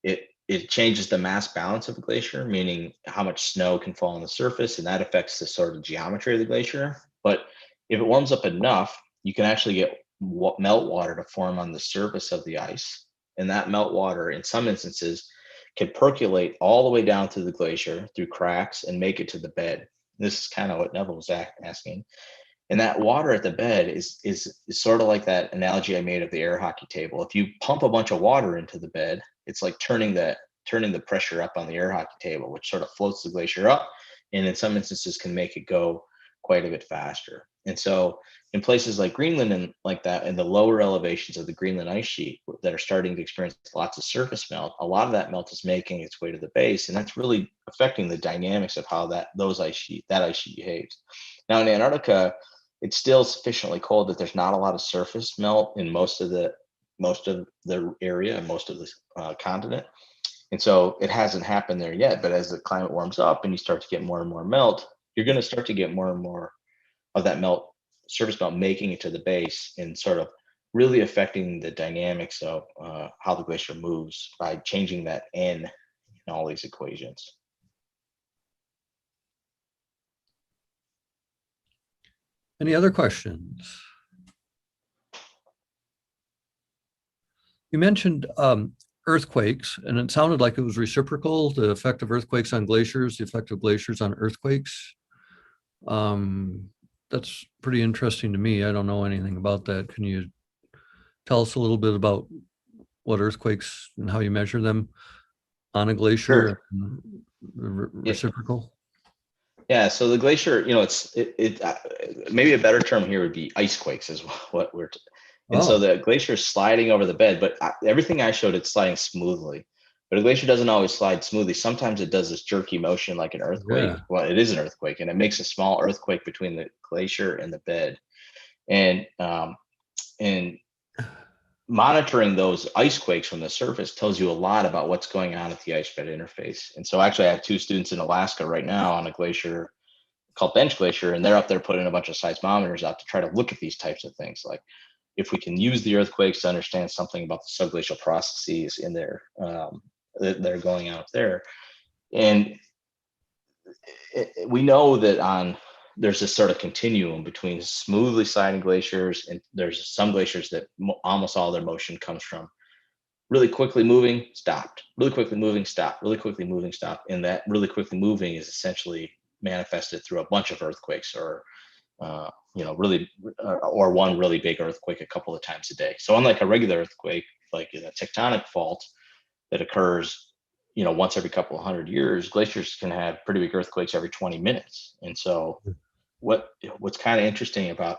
It changes the mass balance of the glacier, meaning how much snow can fall on the surface, and that affects the sort of geometry of the glacier. But if it warms up enough, you can actually get meltwater to form on the surface of the ice. And that meltwater, in some instances, can percolate all the way down through the glacier, through cracks, and make it to the bed. This is kind of what Neville was asking. And that water at the bed is sort of like that analogy I made of the air hockey table. If you pump a bunch of water into the bed, it's like turning the pressure up on the air hockey table, which sort of floats the glacier up, and in some instances can make it go quite a bit faster. And so in places like Greenland and like that, in the lower elevations of the Greenland ice sheet that are starting to experience lots of surface melt, a lot of that melt is making its way to the base, and that's really affecting the dynamics of how that ice sheet behaves. Now in Antarctica, it's still sufficiently cold that there's not a lot of surface melt in most of the area and most of the continent. And so it hasn't happened there yet, but as the climate warms up and you start to get more and more melt, you're going to start to get more and more of that surface melt making it to the base and sort of really affecting the dynamics of how the glacier moves by changing that N in all these equations. Any other questions? You mentioned earthquakes, and it sounded like it was reciprocal, the effect of earthquakes on glaciers, the effect of glaciers on earthquakes. That's pretty interesting to me. I don't know anything about that. Can you tell us a little bit about what earthquakes and how you measure them on a glacier? Sure. Reciprocal? Yeah, so the glacier, maybe a better term here would be ice quakes is what we're. And so the glacier is sliding over the bed, but everything I showed, it's sliding smoothly. But a glacier doesn't always slide smoothly. Sometimes it does this jerky motion like an earthquake. Yeah. Well, it is an earthquake, and it makes a small earthquake between the glacier and the bed. And and monitoring those ice quakes from the surface tells you a lot about what's going on at the ice bed interface. And so actually I have 2 students in Alaska right now on a glacier called Bench Glacier, and they're up there putting a bunch of seismometers out to try to look at these types of things. Like if we can use the earthquakes to understand something about the subglacial processes in there that are going on up there. And we know that there's this sort of continuum between smoothly sliding glaciers, and there's some glaciers that almost all their motion comes from really quickly moving, stopped, really quickly moving, stopped, really quickly moving, stopped. And that really quickly moving is essentially manifested through a bunch of earthquakes, or or one really big earthquake a couple of times a day. So unlike a regular earthquake, like a tectonic fault that occurs once every couple of 100 years, glaciers can have pretty big earthquakes every 20 minutes. And so what's kind of interesting about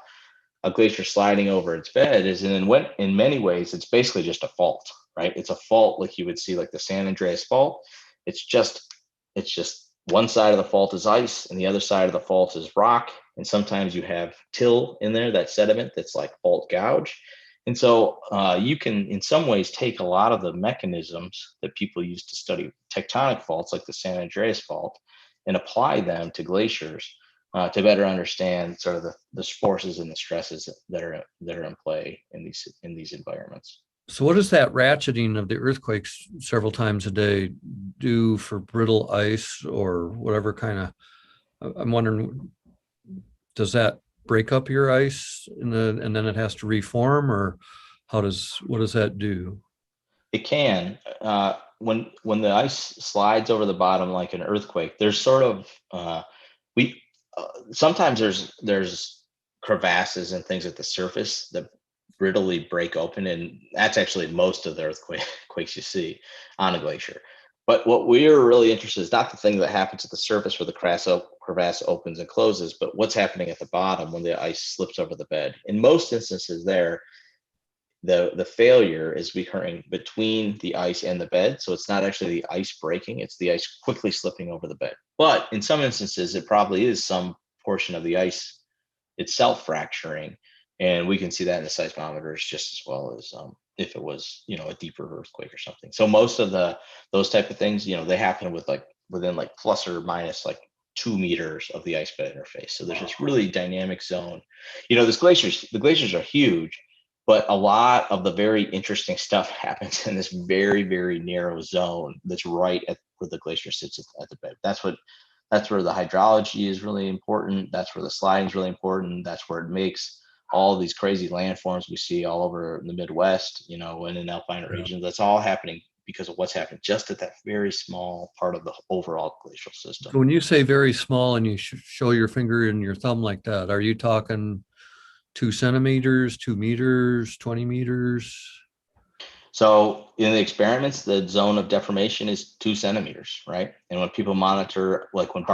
a glacier sliding over its bed is in many ways it's basically just a fault, right? It's a fault like you would see like the San Andreas fault. It's just one side of the fault is ice and the other side of the fault is rock, and sometimes you have till in there, that sediment that's like fault gouge. And so you can in some ways take a lot of the mechanisms that people use to study tectonic faults like the San Andreas fault and apply them to glaciers to better understand sort of the forces and the stresses that are in play in these environments. So what does that ratcheting of the earthquakes several times a day do for brittle ice or whatever kind of, I'm wondering, does that break up your ice and then it has to reform, or what does that do? It can. When the ice slides over the bottom like an earthquake, there's sort of, sometimes there's crevasses and things at the surface that brittly break open, and that's actually most of the earthquakes you see on a glacier. But what we're really interested in is not the thing that happens at the surface where the crevasse opens and closes, but what's happening at the bottom when the ice slips over the bed. In most instances there, the failure is occurring between the ice and the bed. So it's not actually the ice breaking, it's the ice quickly slipping over the bed. But in some instances, it probably is some portion of the ice itself fracturing. And we can see that in the seismometers just as well as if it was, a deeper earthquake or something. So most of those type of things, they happen within like plus or minus like 2 meters of the ice bed interface. So there's this really dynamic zone. The glaciers are huge, but a lot of the very interesting stuff happens in this very, very narrow zone that's right at where the glacier sits at the bed. That's where the hydrology is really important. That's where the sliding is really important. That's where it makes all these crazy landforms we see all over the Midwest, and in alpine regions. That's all happening because of what's happening just at that very small part of the overall glacial system. So when you say very small and you show your finger and your thumb like that, are you talking 2 centimeters, 2 meters, 20 meters? So in the experiments, the zone of deformation is 2 centimeters, right? And when people monitor, like when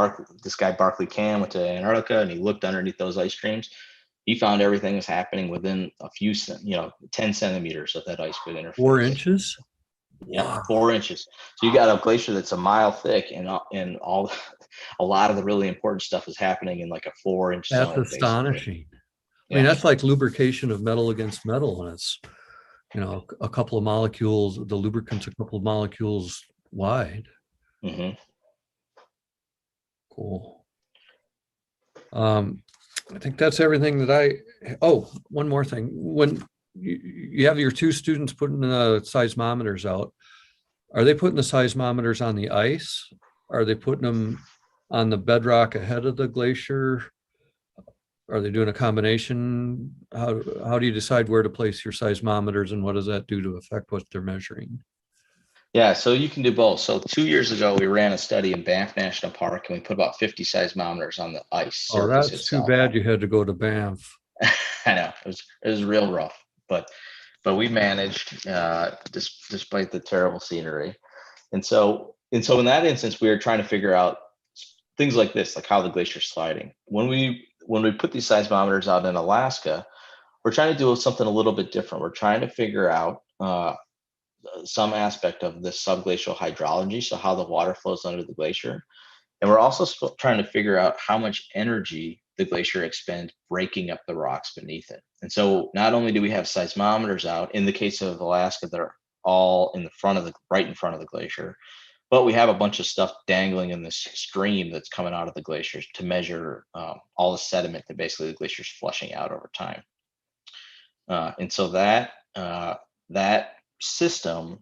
this guy Barclay Cam went to Antarctica and he looked underneath those ice streams, he found everything was happening within a few, 10 centimeters of that ice bed interface. 4 inches? Yeah, wow. 4 inches. So you got a glacier that's a mile thick, and a lot of the really important stuff is happening in like a 4-inch zone. That's astonishing. Basically. I mean, that's like lubrication of metal against metal, and it's, a couple of molecules, the lubricant's a couple of molecules wide. Mm-hmm. Cool. I think that's everything that one more thing. When you have your 2 students putting the seismometers out, are they putting the seismometers on the ice? Are they putting them on the bedrock ahead of the glacier? Are they doing a combination? How do you decide where to place your seismometers, and what does that do to affect what they're measuring? Yeah, so you can do both. So 2 years ago, we ran a study in Banff National Park, and we put about 50 seismometers on the ice. Oh, that's itself. Too bad you had to go to Banff. I know, it was real rough, but we managed despite the terrible scenery. And so in that instance, we were trying to figure out things like this, like how the glacier's sliding. When we put these seismometers out in Alaska, we're trying to do something a little bit different. We're trying to figure out some aspect of the subglacial hydrology, so how the water flows under the glacier. And we're also trying to figure out how much energy the glacier expands, breaking up the rocks beneath it. And so not only do we have seismometers out, in the case of Alaska, they're all in the front of the, right in front of the glacier, but we have a bunch of stuff dangling in this stream that's coming out of the glaciers to measure all the sediment that basically the glacier's flushing out over time. And so that system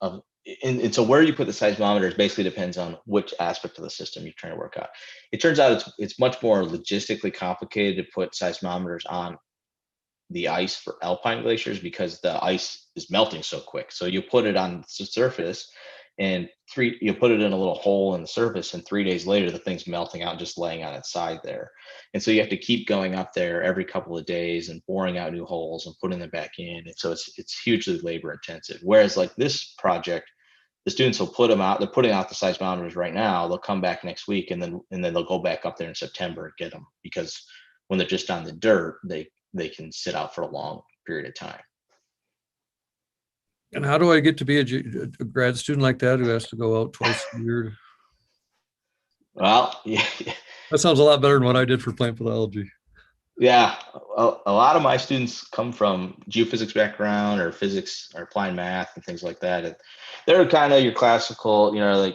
of, and so where you put the seismometers basically depends on which aspect of the system you're trying to work out. It turns out it's much more logistically complicated to put seismometers on the ice for alpine glaciers because the ice is melting so quick. So you put it on the surface and you put it in a little hole in the surface, and 3 days later the thing's melting out and just laying on its side there. And so you have to keep going up there every couple of days and boring out new holes and putting them back in. And so it's hugely labor intensive. Whereas like this project, the students will put them out. They're putting out the seismometers right now. They'll come back next week, and then they'll go back up there in September and get them, because when they're just on the dirt, they can sit out for a long period of time. And how do I get to be a grad student like that who has to go out twice a year? Well, yeah, That sounds a lot better than what I did for plant pathology. yeah. A lot of my students come from geophysics background or physics or applied math and things like that. And they're kind of your classical, you know,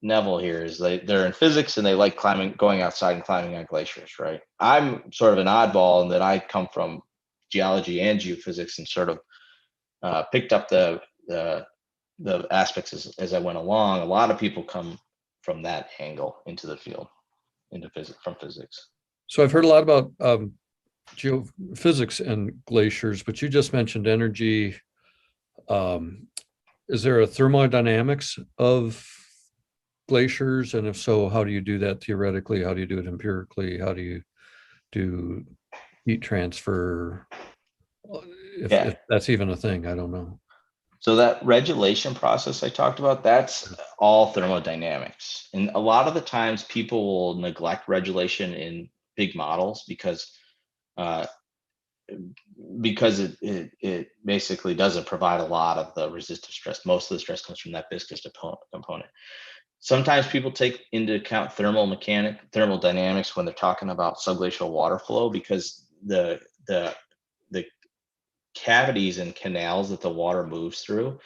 Neville here is they're in physics and they like going outside and climbing on glaciers, right? I'm sort of an oddball in that I come from geology and geophysics and sort of picked up the aspects as I went along. A lot of people come from that angle into the field, into physics, from physics. So I've heard a lot about geophysics and glaciers, but you just mentioned energy. Is there a thermodynamics of glaciers? And if so, how do you do that theoretically? How do you do it empirically? How do you do heat transfer? If that's even a thing, I don't know. So that regulation process I talked about, that's all thermodynamics. And a lot of the times people will neglect regulation in big models because it basically doesn't provide a lot of the resistive stress. Most of the stress comes from that viscous component. Sometimes people take into account thermodynamics when they're talking about subglacial water flow, because the cavities and canals that the water moves through,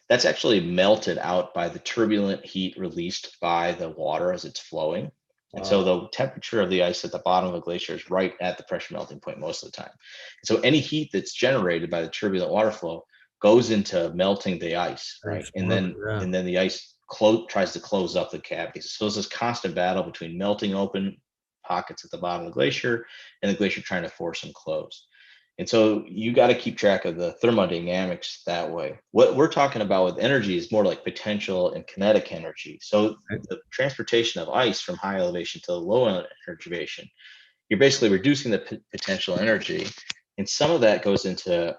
that's actually melted out by the turbulent heat released by the water as it's flowing. And so the temperature of the ice at the bottom of a glacier is right at the pressure melting point most of the time. So any heat that's generated by the turbulent water flow goes into melting the ice, right? And then the ice tries to close up the cavities. So it's this constant battle between melting open pockets at the bottom of the glacier and the glacier trying to force them closed. And so you got to keep track of the thermodynamics that way. What we're talking about with energy is more like potential and kinetic energy. So the transportation of ice from high elevation to low elevation, you're basically reducing the potential energy. And some of that goes into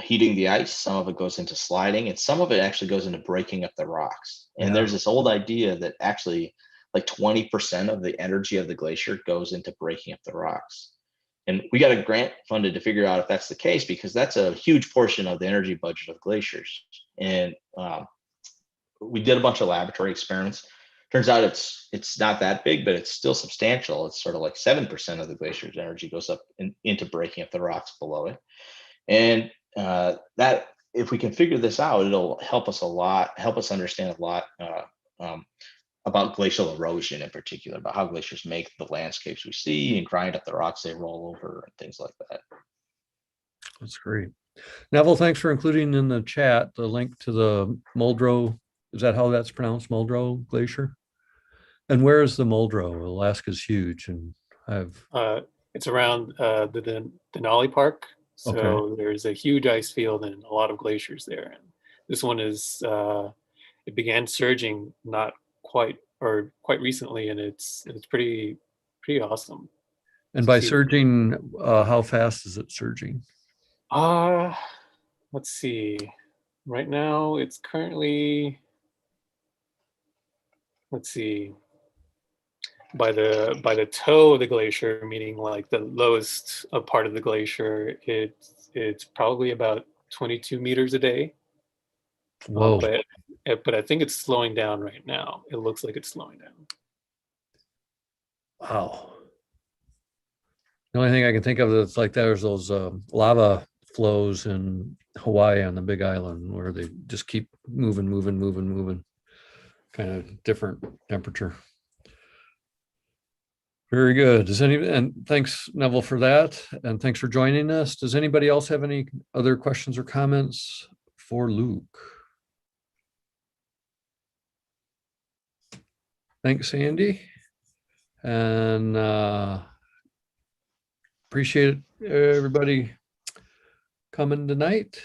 heating the ice, some of it goes into sliding, and some of it actually goes into breaking up the rocks. And there's this old idea that actually like 20% of the energy of the glacier goes into breaking up the rocks. And we got a grant funded to figure out if that's the case, because that's a huge portion of the energy budget of glaciers. And we did a bunch of laboratory experiments. Turns out it's not that big, but it's still substantial. It's sort of like 7% of the glacier's energy goes up into breaking up the rocks below it. And that, if we can figure this out, it'll help us understand a lot about glacial erosion in particular, about how glaciers make the landscapes we see and grind up the rocks they roll over and things like that. That's great. Neville, thanks for including in the chat the link to the Muldrow. Is that how that's pronounced, Muldrow Glacier? And where is the Muldrow? Alaska's huge, and it's around the Denali Park. So there's a huge ice field and a lot of glaciers there. And this one is it began surging quite recently, and it's pretty awesome. And by surging, how fast is it surging? Let's see. Right now, it's currently, let's see, by the toe of the glacier, meaning like the lowest part of the glacier, it's probably about 22 meters a day. Whoa. But I think it's slowing down right now. It looks like it's slowing down. Wow. The only thing I can think of that's like that is those lava flows in Hawaii on the Big Island where they just keep moving, kind of different temperature. Very good. And thanks, Neville, for that. And thanks for joining us. Does anybody else have any other questions or comments for Luke? Thanks, Andy. And appreciate everybody coming tonight.